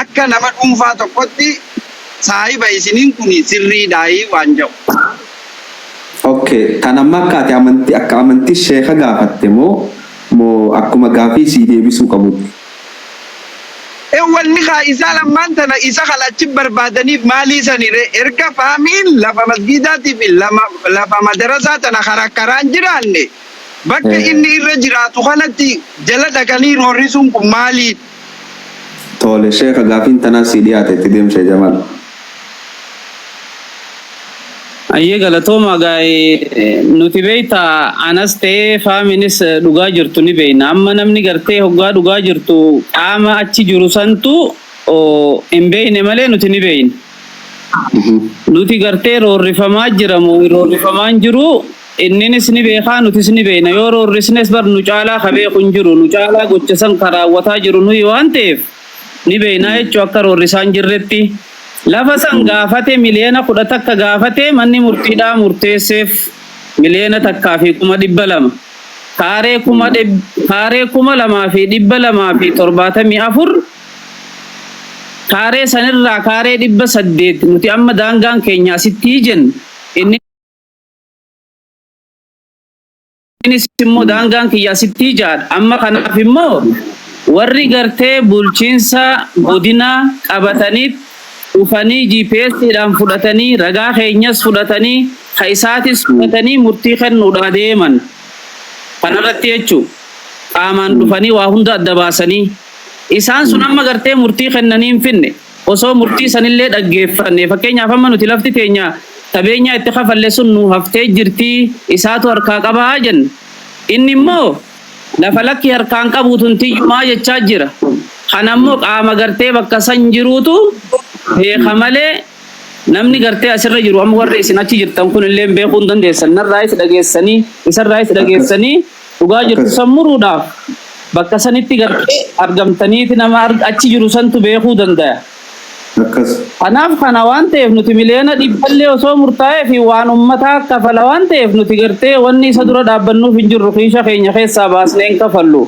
akka nama dhuunfaa tokkotti saahiba isiniin kuni sirriidhaayii waan jedhu. Okay, kana makkaate amantii akka amantii sheeka gaafatte moo akkuma gaafii sii deebisuu qabutti? Wanni kaa isaa lammaan tana isa kalachi barbaadaniif maalii sanire erga faamiin lafa masgidaatiif lafa madarasaa tana karaan jiraanne bakka inni irra jiraatu kanatti jala dhaqanii roorrisuun kun maalii? Tole sheeka gaafiin tanaa sii dhiyaate itti deemsee Jamaal. Ayyee galatooma gaa'ee nuti beeyta anas ta'ee faaminis dhugaa jirtu ni beeyna. Amma namni gartee hoggaa dhugaa jirtu qaama achi jiru santu hin beeyne malee nuti ni beeyna. Nuti gartee roorrifamaa jiramu roorrifamaan jiru inninis ni beekaa nutis ni beeyna. Yoo roorrisnes bar nu caalaa ka beeku hin jiru nu caalaa gocha san karaawwataa jiru nuyi waan ta'eef ni beeynaa jechuu akka roorrisaan jirretti. Lafa san gaafate miliyoona 10 takka gaafate manni murtiidhaa murteesseef miliyoona takkaa fi 200,000 kaaree 2,274 kaaree sanirraa kaaree 800 nuti amma daangaan keenya asitti jennu innis immoo daangaan kiyya asitti jaadha amma kanaaf immoo warri gartee bulchiinsa godina qabataniif ufanii GPS-dhaan fudhatanii ragaa keenyas fudhatanii ka isaatis fudhatanii murtii kennuudhaa deeman kanarratti jechuun qaamaan dhufanii waa hunda adda baasanii isaan sun amma gartee murtii kennanii hin finne osoo murtii sanillee dhaggeeffanne fakkeenyaaf amma nuti lafti teenya qabeenyaa itti kafalle sun nu haftee jirtii isaatu harkaa qabaa jenna inni immoo lafa lakki harkaan qabuutun tiyyumaa jechaa jira kanammoo qaama gartee bakka san jiruutu beeka malee namni gartee asirra jiru amma warri isin achi jirtan kun illee beekuu hin dandeessan narraayis dhageessanii isarraayis dhageessanii dhugaa jirtu san muruudhaaf bakka sanitti gartee argamtaniiti nama achi jiru santu beekuu danda'a. Kanaaf kana waan ta'eef nuti miliyoona 100 osoo murtaa'ee fi waan uummataa kafala waan ta'eef nuti gartee wanni isa dura dhaabbannuuf hin jirru kiisha keenya keessaa baasnee hin kafallu.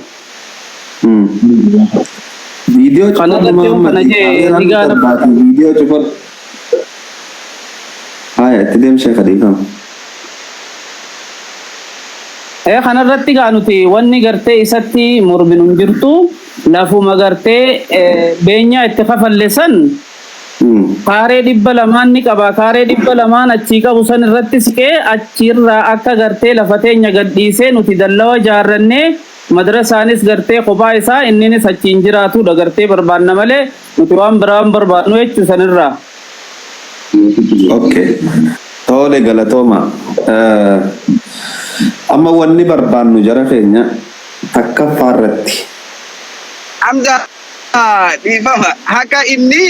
Video Kana cukup dati yung Muhammad panaje, Iran tiga na- berbagi video cukup. Itu dia Syekh Khalifa. kanarratti gaa nuti wanni gartee isatti morminu hin jirtu lafuma gartee beenyaa itti kafallesan kaaree 200 ni qaba kaaree 200 achii qabu san irratti siqee achirraa akka gartee lafa teenya gadhiisee nuti dallawa jaarrannee madrasaanis gartee kophaa isaa inninis achiin jiraatudha gartee barbaanna malee nuti waan biraan barbaadnu jechuu sanirraa. Oke. Tole galatoma. Amma wanni barbaannu jara keenya takka farratti. Hamza dhiifama haka inni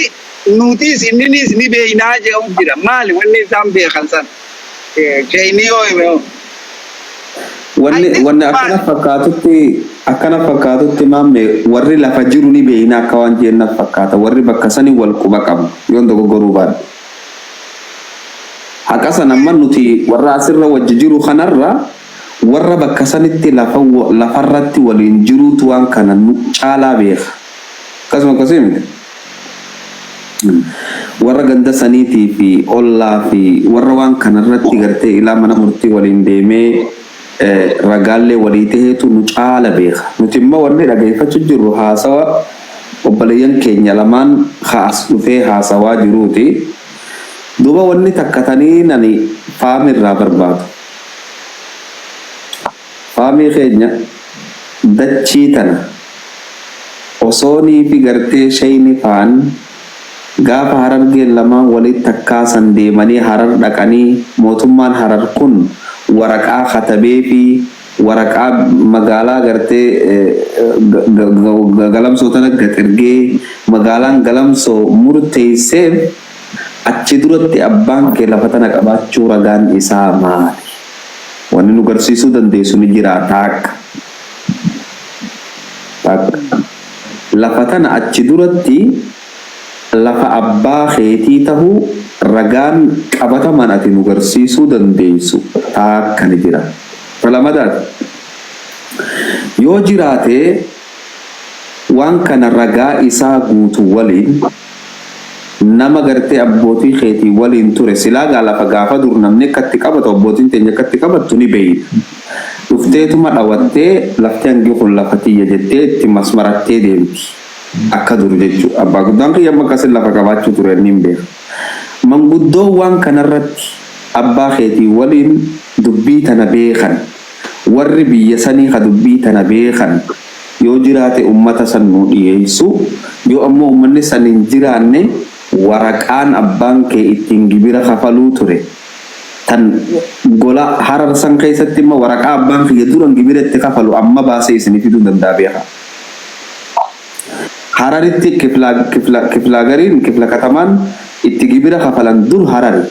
nutis inninis ni beeynaa jedhu jira maali wanni isaan beekan san keeyni yoo hime Wanni akkana fakkaatutti maamme warri lafa jiru ni beeyna akka waan jenna fakkaata warri bakka sanii wal quba qabu yoon dogoggoruu baadhu. Akkasa nama nuti warra asirra wajji jiru kanarra warra bakka sanitti lafarratti waliin jiruutu waan kana nu caalaa beeka. Akkasuma akkasii miti. Warra ganda saniitii fi ollaa fi warra waan kanarratti gartee ilaa mana murtii waliin deemee ragaallee walii ta'eetu nu caala beeka. Nuti immoo wanni dhageeffachuu jirru haasawa obboleeyyan keenya lamaan dhufee haasawaa jiruuti. Duuba wanni takkatanii nani faamirraa barbaadu. Faamii keenya dachii tana osoonii fi gartee shayni faan gaafa harargeen lamaan walitti takkaasan deemanii harar dhaqanii mootummaan harar kun waraqaa katabee fi waraqaa magaalaa gartee galamsoo tana gaxirgee magaalaan galamsoo murteesseef achi duratti abbaan kee lafa tana qabaachuu ragaan isaa maali? Wanni nu garsiisuu dandeessu ni jira takka. Lafa tana achi duratti lafa abbaa keetii tahuu ragaan qabataman ati nu garsiisuu dandeessu takka ni jira. Lamadaati. Yoo jiraate waan kana ragaa isaa guutuu waliin nama gartee abbootii keetii waliin ture silaa lafa gaafa dur namni akkatti qabatu abbootiin teenya akkatti qabattu ni beeyna. Dhufteetuma dhawattee lafti hangi kun lafa tiyya jettee itti masmarattee deemti. Akka dur jechuudha. Abbaa guddaan kiyya makkasin lafa qabaachuu ture ni beeka. Manguddoo waan kanarratti abbaa keetii waliin dubbii tana beekan. Warri biyya sanii ka dubbii tana beekan. Yoo jiraate ummata san nu dhiyeessu yoo ammoo ummanni san hin jiraanne waraqaan abbaan kee ittiin gibira kafaluu ture tan gola harar san keessatti immoo waraqaa abbaan kee duran gibira itti kafalu amma baasee isinii fiduu danda'a beeka. Hararitti kifla gariin kifla katamaan itti gibira kafalan dur harari.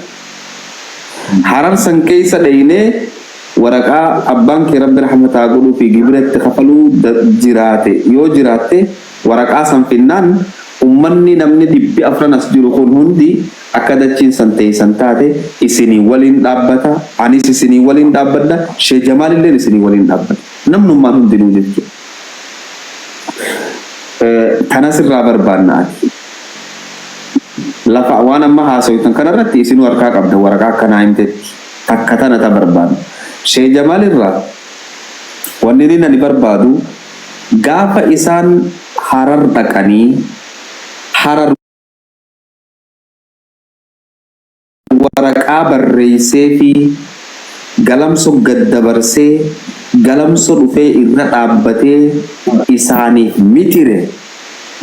Harar san keessa dheeyinee waraqaa abbaan kee rabbi rahmataa godhuu fi gibira itti kafaluu jiraate yoo jiraatte waraqaa san finnaan ummanni namni 400 as jiru kun hundi akka dachiin san teessan taate isinii waliin dhaabbata anis isinii waliin dhaabbadha Sheekh Jamaal illee isinii waliin dhaabbata namnummaan hundinuu jechuudha. Tanas irraa barbaanna ati lafa waan amma haasawitan kanarratti isinuu harkaa qabda waraqaa akkanaa himtetti takka tana ta barbaanna. Sheekh Jamaal irraa wanni inni ani barbaadu gaafa isaan harar dhaqanii harar waraqaa barreessee fi galamso gaddabarsee galamso dhufee irra dhaabbatee isaaniif mitire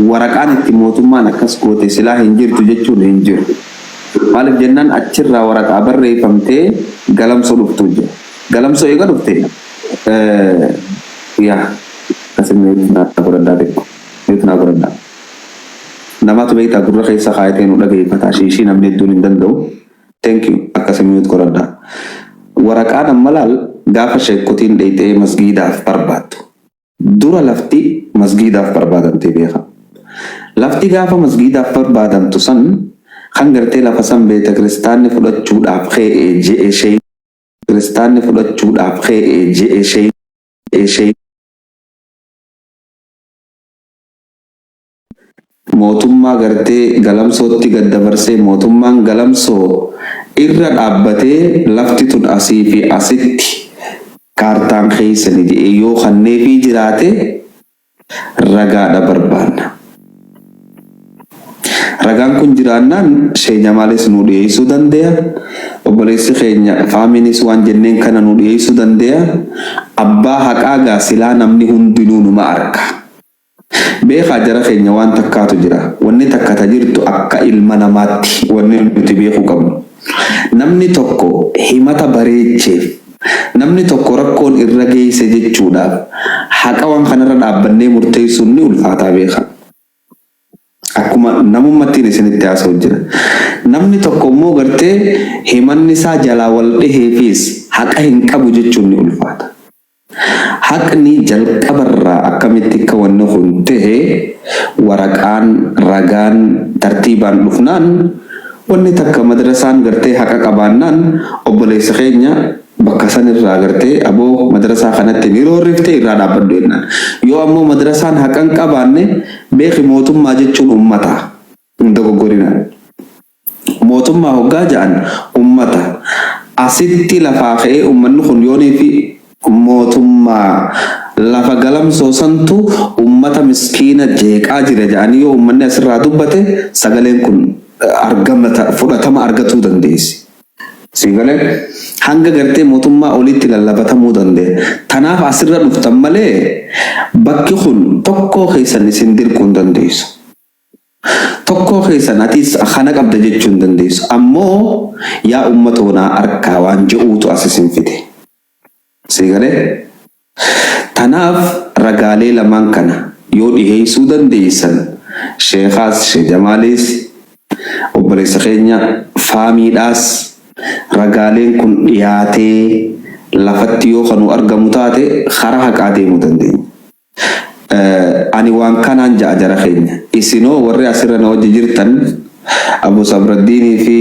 waraqaan itti mootummaan akkas goote silaa hin jirtu jechuun hin jiru. Maaliif jennaan achirraa waraqaa barreeffamtee galamso dhuftu jira. Galamso eega dhufte yaa kasimee naa godhandaa beeku. Naa godhandaa. Namatu beektaa gurra keessa kaayatee nu dhageeffataa shiishii namni hedduun hin danda'u. Thank you akkasii godhandaa. Waraqaan ammalaal gaafa sheekkotiin dheeyxee masgiidaaf barbaaddu. Dura lafti masgiidaaf barbaadamtee beeka. Lafti gaafa masgiidaaf barbaadamtu san kan gartee lafa san beeta kiristaanni fudhachuudhaaf ka'ee je'e shee kiristaanni fudhachuudhaaf ka'ee je'e shee mootummaa gartee galamsootti gad dabarsee mootummaan galamsoo irra dhaabbatee lafti tun asii fi asitti kaartaan keessani jedhee yoo kannee fi jiraate ragaadha barbaanna. Ragaan kun jiraannaan Sheekh Jamaalis nu dhiyeessuu dandeenya. Obboleessi keenya faaminis waan jenneen kana nu dhiyeessuu dandeenya. Abbaa haqaa gaasilaa namni hundinuu numa arka. Beekaa jara keenya waan takkaatu jira. Wanni takkata jirtu akka ilma namaatti wanni nuti beekuu qabnu. Namni tokko himata bareecheef namni tokko rakkoon irra geesse jechuudhaaf haqa waan kanarra dhaabbannee murteessuun ni ulfaataa beeka. Akkuma namummaattiin isinitti haasa'u jira. Namni tokko immoo gartee himanni isaa jalaa wal dhiheefis haqa hin qabu jechuun ni ulfaata. Haqni jalqabarraa akkamitti akka wanni kun ta'e waraqaan ragaan tartiibaan dhufnaan wanni takka madrasaan gartee haqa qabaannaan obboleessa keenya bakka sanirraa gartee aboo madrasaa kanatti ni roorrifte irraa dhaabbadhu jennaan. Yoo ammoo madrasaan haqa hin qabaanne beeki mootummaa jechuun ummata hin dogoggorina. Mootummaa hoggaa ja'an ummata asitti lafaa ka'ee ummanni kun yoonii fi mootummaa lafa galamsoo santu ummata miskiina jeeqaa jira ja'anii yoo ummanni asirraa dubbate sagaleen kun fudhatama argatuu dandeessi. Sigalee hanga gartee mootummaa olitti lallabatamuu dandeenya. Tanaaf asirra dhuftan malee bakki kun tokkoo keessan isin dirquu hin dandeessu. Tokkoo keessan atis kana qabda jechuu hin dandeessu. Ammoo yaa uummata onaa harkaa waan je'uutu as isin fide. Sigalee tanaaf ragaalee lamaan kana yoo dhiheessuu dandeessan Sheekhaas Sheekh Jamaalis obboleessa keenya faamiidhaas ragaaleen kun dhiyaatee lafatti yoo kanu argamu taate karaa haqaa deemuu dandeenya. Ani waan kanaan ja'a jara keenya. Isinoo warri asirra na wajji jirtan Abu Sabraddiinii fi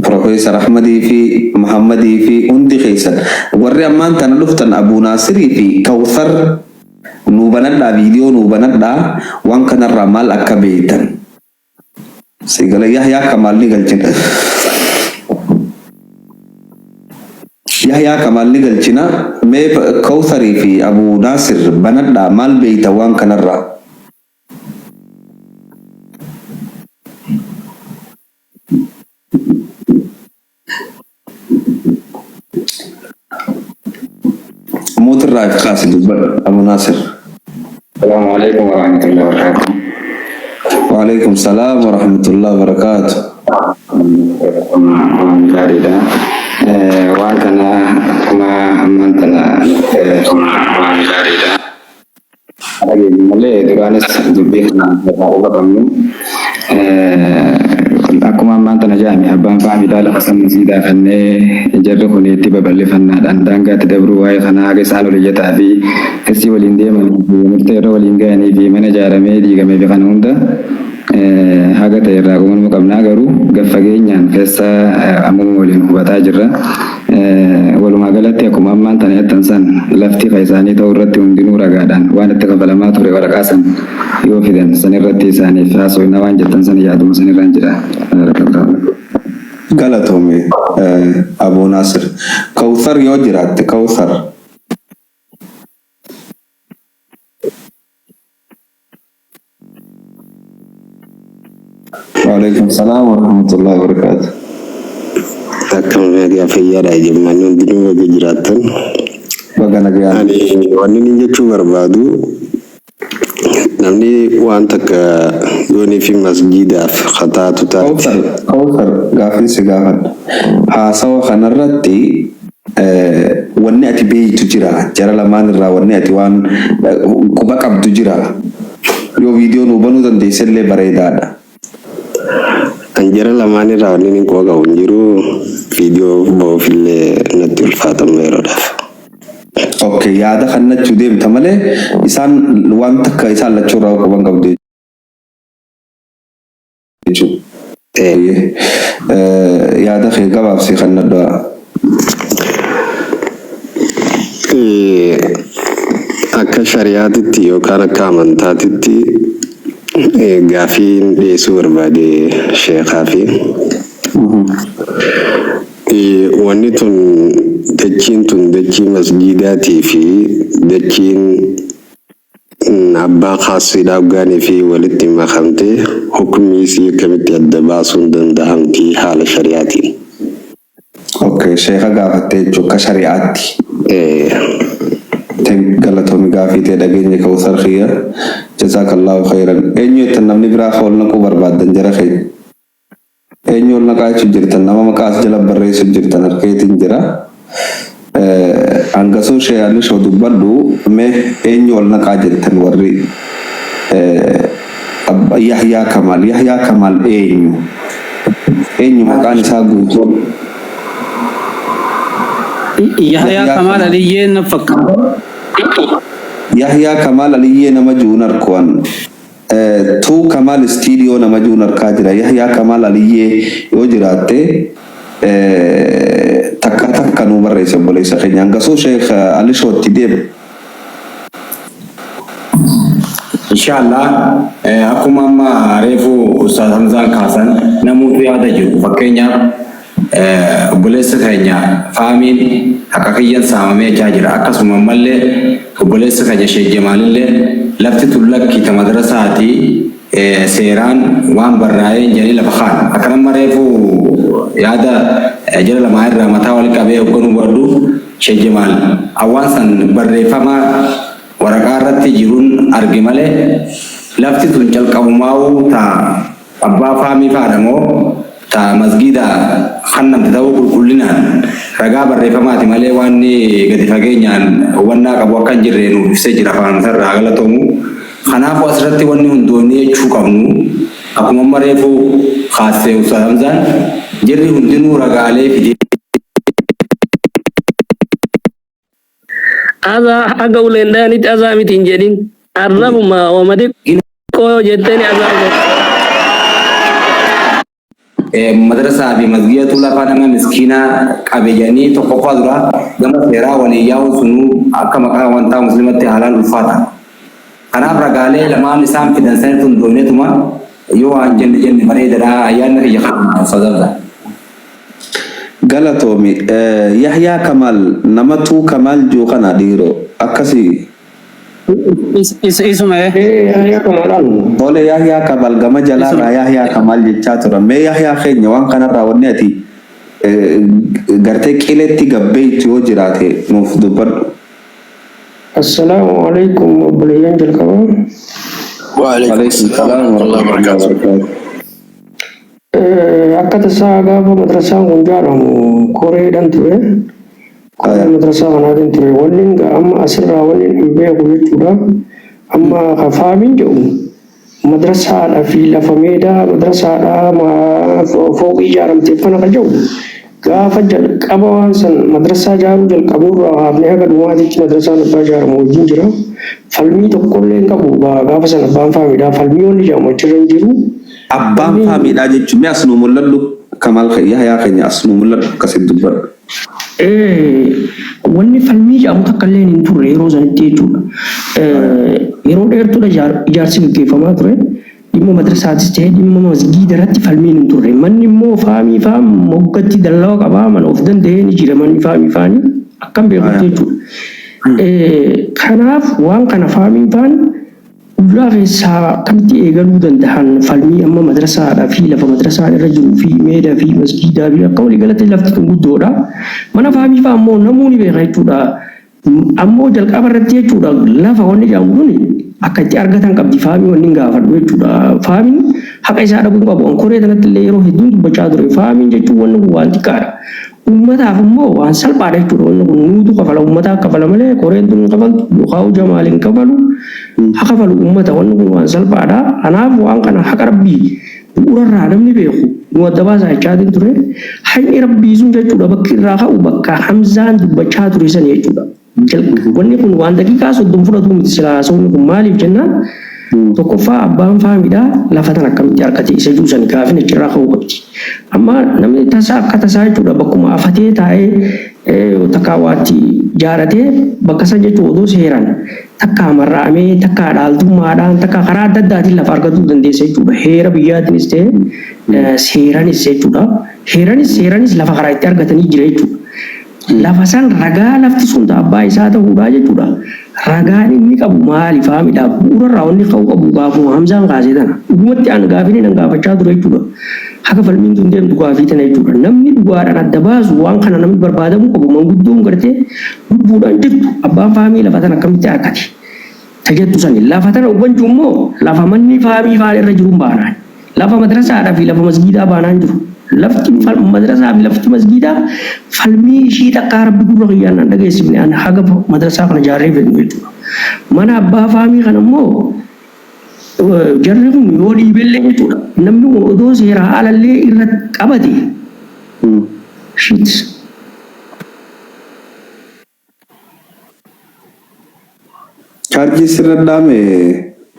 Profeesar Ahmadii fi Muhammadii fi hundi keessan warri ammaan tana dhuftan Abu Naasirii fi Kawthar nuu banadhaa viidiyoo nuu banadhaa waan kanarraa maal akka beektan. Sigala Yahyaa Kamaal ni galchina. Yahyaa Kamaal ni galchina. Mee Kawtharii fi Abu Naasir banadhaa maal beekta waan kanarraa. Mutirraa ifkaas dubba Abu Naasir. Assalamualaikum warahmatullahi wabarakatuh. Waalaikumsalam warahmatullahi wabarakatuh. Gaariidha. Waan kana akkuma ammaan tana waan gaariidha. Dhageenya malee duraanis dubbii kana irraa hubatamnu. Akkuma ammaan tana jaami abbaan faamiidhaa lafa sammisiidhaa kannee jarri kun itti babal'ifannaadhaan daangaatti dabruu waa'ee kanaa haga isaan ol iyyataa fi kasii waliin deemanii fi murtee irra waliin ga'anii fi mana ijaaramee diigamee fi kana hunda haga ta'e irraa uumama qabnaa garuu gaffageenyaan keessa ammuma waliin hubataa jirra. Walumaa galatti akkuma ammaan tana jettan san lafti kan isaanii ta'uu irratti hundinuu ragaadhaan waan itti kafalamaa ture waraqaa san yoo fidan san irratti isaaniif haasofna waan jettan san yaaduma san irraan jira. Galatoomi Abu Naasir. Kawthar yoo jiraatte Kawthar. Waalaikumsalam warahmatullahi wabarakatuh. Akkam nagaa fayyaadha jemmaan hundinuu wajji jiraattan. Baga nagaa. Ani wanni inni jechuu barbaadu namni waan takka yoonii fi masjiidaaf khataatu taate. Kawthar gaafii si gaafadha. Haasawa kanarratti wanni ati beeytu jira. Jara lamaan irraa wanni ati waan quba qabdu jira. Yoo viidiyoo nuu banuu dandeessellee bareedaadha. Anjara lamaan irraa wanni inni quba qabu hin jiru viidiyoo boofillee natti ulfaatamu yeroodhaaf. Okay, yaada kannachuu deemta malee isaan waan takka isaan lachuu irraa quban qabdu jechuudha. Yaada kee gabaabsii kannadhaa. Akka shariyaatitti yookaan akka amantaatitti Gaafiin dhiyeessuu barbaade sheekaa fi wanni tun dachii masjiidaatii fi dachiin abbaa khaasiidhaa ugaanii fi walitti makamtee hukumii isii akkamitti adda baasuun danda'amti haala shari'aatiin. Okay, sheeka gaafattee jechuun akka shari'aatti. Galatoomii gaafii ta'e dhageenya Kawsar Khiyya jazaakallahu khairan. Eenyu jettan namni biraa ol naquu barbaaddan jara kee? Eenyu ol naqaa jechuun jirtan nama maqaas jala barreessuun jirtan harkeetiin jira. Hangasuu sheeyaalli shoo dubbadhu mee eenyu ol naqaa jettan warri Yahyaa Kamal eenyu? Eenyu maqaan isaa guutuun? Yahyaa Kamal Aliyyee na fakkaata. Yahyaa Kamal Aliyyee nama juunar kuan tu Kamal studio nama juunar kaa jira. Yahyaa Kamal Aliyyee yoo jiraatte takka nu barreessa obboleessa keenya. Hangasuu Sheekh Ali Shootti deema. Inshallah akkuma amma reefu Ustaz Hamzaan kaasan namoota yaada jiru fakkeenyaaf obboleessa keenya faamiin akka kiyyan saamamee jira akkasuma mallee obboleessa keenya Sheekh Jamaalillee lafti tullakki ta madrasaati seeraan waan barraa'ee jedhee lafa kaan akka nama reefu yaada jala lamaa irraa mataa wal qabee hogganuu barbaadu Sheekh Jamaal awwaan san barreeffama waraqaa irratti jiruun arge malee lafti tun calqabumaa'uu ta abbaa faamii faadhamoo ta masgida khannamte ta'uu qulqullinaan ragaa barreeffamaati malee waan gadi fageenyaan hubannaa qabu akka hin jirre nuuf ibsee jira faamsarraa galatoomu. Kanaafuu asirratti wanni hundoonni jechuu qabnu akkuma mareefuu kaasee Ustaz Hamzaan jirri hundinuu ragaalee fidee aga ulendaanit azaa miti hin jedhin arrabuma wamadi koo jetteni azaa madrasaa fi masgidatu lafa nama miskiinaa qabeeyanii tokkoffaa dura gama seeraa walii yaa'uun sunuu akka maqaa wantaa muslimatti haalaan ulfaata. Kanaaf ragaalee lamaan isaan fidan sanitti hundoonetuma yoo waan jenne bareedaadha ayyaanni kiyya kan sadabda. Galatoomi Yahyaa Kamal namatu Kamal juu kana dhiiroo akkasii. Isuma Yahyaa Kamalaan. Ole Yahyaa Kamal gama jalaarraa Yahyaa Kamal jechaa tura. Mee Yahyaa keenya waan kanarraa wanni ati gartee qileetti gabbeetti yoo jiraate nuuf dubbadhu. Assalamu alaikum obboleeyyan jalqabaa. Waalaikum salaam warahmatullahi wabarakatuh. Akka tasaa gaafa madrasaan kun jaaramu koreedhaan ture. Koree madrasaa kanaatiin ture. Wanni amma asirraa wanni hin beeku jechuudha. Amma kafaamiin jedhu madrasaadhaa fi lafa meedaa madrasaadhaa fooqii ijaaramtee fana kan jedhu gaafa jalqaba waan san madrasaa ijaaruu jalqabuurraa haafnee akka dhumaatichi madrasaan abbaa ijaaramu wajjin jira. Falmii tokkollee hin qabu gaafa san abbaan faamiidhaa falmii wanni jedhamu achirra hin jiru. Abbaan faamiidhaa jechuun mee asnuu mul'allu Kamal Yahyaa keenya asnuu mul'allu akkasitti dubbadhu. Wanni falmii jedhamu takka illee hin turre yeroo sanitti jechuudha. Yeroo dheertuudha ijaarsi gaggeeffamaa ture. Dhimma madrasaatis ta'ee dhimma masgiida irratti falmiin hin turre. Manni immoo faamii moggatti dallaa qabaa mana of danda'ee ni jira manni faamii akkam beekutti jechuudha. Kanaaf waan kana faamii ulaa keessaa akkamitti eegaluu danda'an falmii amma madrasaadhaa fi lafa madrasaan irra jiruu fi meedaa fi masgiidaa fi akka waliigalatti lafti kun guddoodha. Mana faamii ammoo namuu ni beeka jechuudha. Ammoo jalqaba irratti jechuudha lafa wanni jedhamu kun akka itti argatan qabdi faamii wanni gaafadhu jechuudha. Faamiin haqa isaa dhabuu qabu. Ankoree kanatti illee yeroo hedduun dubbachaa ture. Faamiin jechuun wanni kun waan xiqqaadha. Uummataaf immoo waan salphaadha jechuudha. Wanni kun nuutu kafala uummataa kafala malee koreen tun kafaltu yookaan Jamaaliin kafalu haa kafalu uummata wanni kun waan salphaadha. Kanaaf waan kana haqa rabbii bu'uurarraa namni beeku nu adda baasaa jechaatiin ture. Haqni rabbii sun jechuudha bakki irraa ka'u bakka Hamzaan dubbachaa ture san jechuudha. Wanni kun waan daqiiqaa 30 fudhatu miti silaa sabni kun maaliif jennaan tokkoffaa abbaan faamiidhaa lafa tan akkamitti harkate isa juusan gaafin achirraa ka'uu qabdi. Amma namni tasaa akka tasaa jechuudha bakkuma afatee taa'ee takaawaatti jaaratee bakka san jechuudha odoo seeraan takka marraamee takka dhaaltummaadhaan takka karaa adda addaatiin lafa argatuu dandeessa jechuudha. Heera biyyaatiinis ta'e seeranis jechuudha. Seeranis lafa karaa itti argatanii jira jechuudha. Lafa san ragaa lafti sun abbaa isaa ta'uudha jechuudha. Ragaan inni qabu maali faamidhaaf bu'uurarraa wanni qabu gaafuma Hamzaan kaasee tana. Dhugumatti aan gaafii nan gaafachaa ture jechuudha. Haga falmiin tun deemtu gaafii tana jechuudha. Namni dhugaadhaan adda baasu waan kana namni barbaadamu qabu manguddoon gartee lubbuudhaan jirtu abbaan faamii lafa tana akkamitti harkate. Tajattu sani lafa tana hubanchu immoo lafa manni faamii faan irra jiru baanaan. Lafa madrasaadhaa fi lafa masgiidaa baanaan jiru. Lafti madrasaa fi lafti masgiidaa falmii ishii takka rabbi gurra kiyyaan nan dhageessifne an haga madrasaa kana jaarree fedhu jechuudha. Mana abbaa faamii kana immoo jarri kun yoo dhiibellee jechuudha. Namni odoo seera haalallee irra qabate shit. Charjii sirra dhaame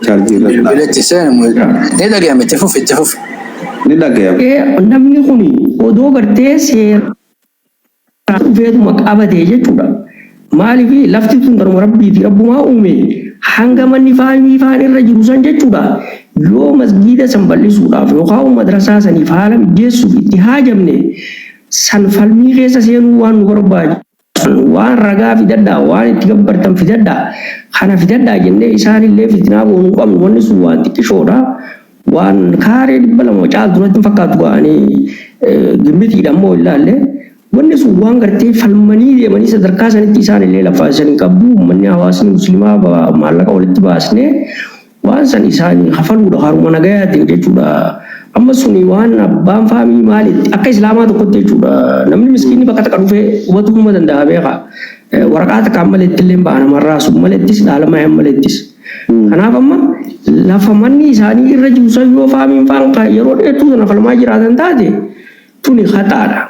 charjii irra dhaame. Biletti seenu ni dhagahame itti fufi. Ni dhagahame. Namni kun odoo gartee seera dhufeetuma qabate jechuudha. Maaliif lafti tun garuma rabbii fi rabbumaa uume hanga manni faamii faan irra jiru san jechuudha. Yoo masgiida san bal'isuudhaaf yookaan madrasaa saniif haala mijeessuuf itti haajamne san falmii keessa seenuu waan nu barbaachisu. Waan ragaa fidadhaa waan itti gabbartan fidadhaa kana fidadhaa jennee isaanillee fitinaa goonuu qabnu wanni sun waan xiqqishoodha. Waan kaaree 200 caaltu natti fakkaatu ga'anii gimmitiidha immoo ilaalle wanni sun waan gartee falmanii deemanii sadarkaa sanitti isaanillee lafaasan qabdu uummanni hawaasni musliimaa maallaqa walitti baasnee waan san isaanii hafaluudha haruma nagayaatiin jechuudha. Amma suni waan abbaan faamii maalitti akka islaamaa tokkotti jechuudha. Namni miskiinni bakka takka dhufee hubatuu danda'a beekaa. Waraqaa takka maletti illee baana marraasu malettis dhaalamaa malettis. Kanaaf amma lafa manni isaanii irra jiru san yoo faamiin faan yeroo dheertuu sana falmaa jiraatan taate tuni hataadha.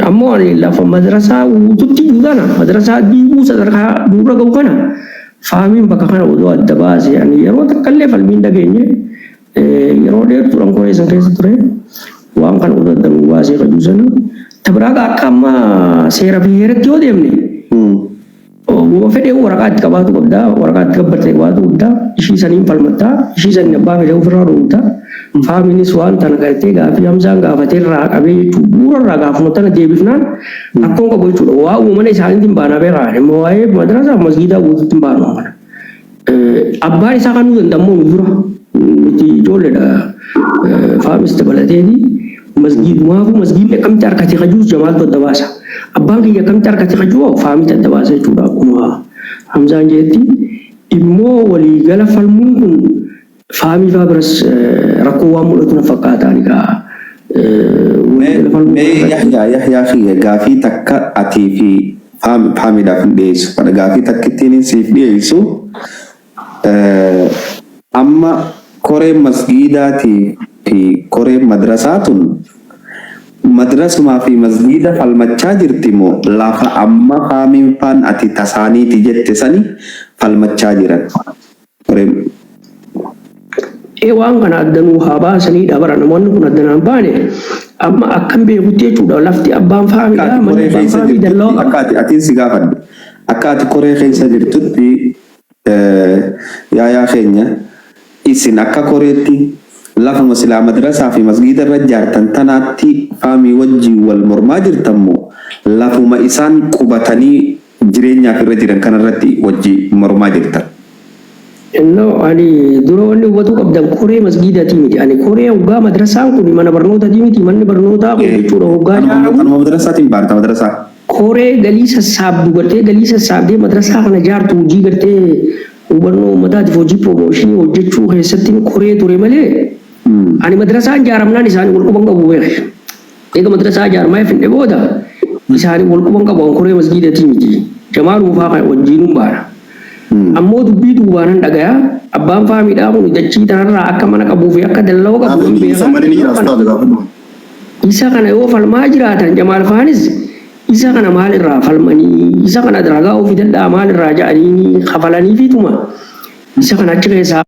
Ammoo lafa madrasaa guututti jiru kana madrasaa diiguu sadarkaa dura ga'u kana faamiin bakka kana odoo adda baase yeroo takka illee falmiin dhageenye yeroo dheertuudhaan koree san keessa ture waan kana odoo adda baasee qabuu sana tabiraaqa akka amma seera fi heeratti yoo deemne Guma fedhe waraqaatti qabaatu qabda, waraqaatti gabbartee qabaatu qabda, ishii saniin falmattaa, ishii saniin abbaa fedhe ofirraa dhoowwata. Faamiinis waan tana gartee gaafii Hamzaan gaafatee irraa qabee jechuudha. Bu'uura irraa gaafuma tana deebifnaan akkuma qabu jechuudha. Waa uumana isaaniitiin baanaa beekaa. Immoo waa'ee madrasaa masgiidaa guutuutti hin baanu kana. Abbaan isaa kan nu danda'ammoo nu dura. Nuti ijoolleedha. Faamis dabalateeti. Masgiidumaafu masgiidni akkamitti harkatee qajuus jamaaltu adda baasa. Abbaan kiyya akkamitti harkatee qajuu faamii adda baasa jechuudha. Akkuma Hamzaan jeetti immoo waliigala falmuun kun faamii faa biras rakkoo waan mul'atu na fakkaataan egaa. Yahyaa kiyya gaafii takka atii fi faamiidhaaf hin dhiyeessu. Kana gaafii takka ittiin siif dhiyeessu amma koree masgiidaatii fi koree madrasaatun madrasumaa fi masgiida falmachaa jirti moo lafa amma faamiin faan ati tasaaniiti jette sani falmachaa jiran? Waan kana addanuu haa baasanii dhabara namoonni kun addanaan baane amma akkam beekutti jechuudha lafti abbaan faamiidha manni abbaan faamii dalloo atiin si gaafadhe akka ati koree keessa jirtutti yaayaa keenya isin akka koreetti lafuma silaa madrasaa fi masgiida irra ijaartan tanaatti faamii wajjin wal mormaa jirtan moo lafuma isaan qubatanii jireenyaaf irra jiran kanarratti wajjin mormaa jirtan? No, ani dura wanni hubatu qabdan koree masgiidaati miti. Ani koree hoggaa madrasaan kun mana barnootaati miti. Manni barnootaa kun jechuudha hoggaa kanuma madrasaatiin baarta madrasaa. Koree galii sassaabdu gartee galii sassaabdee madrasaa kana jaartu hojii gartee hubannoo uummataatiif hojii promooshinii hojjechuu keessatti koree ture malee. Ani madrasaan jaaramnaan isaanii wal quban qabu beeke. Eega madrasaa jaarmaa finne booda isaanii wal quban qabu koree masgiidaati miti. Jamaaluu fa'aa wajjiinuun baara. Ammoo dubbii duubaanan dhagayaa abbaan faamiidhaa kun dachii tanarraa akka mana qabuu fi akka dalloo qabu isa kana yoo falmaa jiraatan Jamaal faanis isa kana maalirraa falmanii isa kana ragaa ofii danda'a maalirraa ja'anii kafalanii fiituma isa kana achi keessaa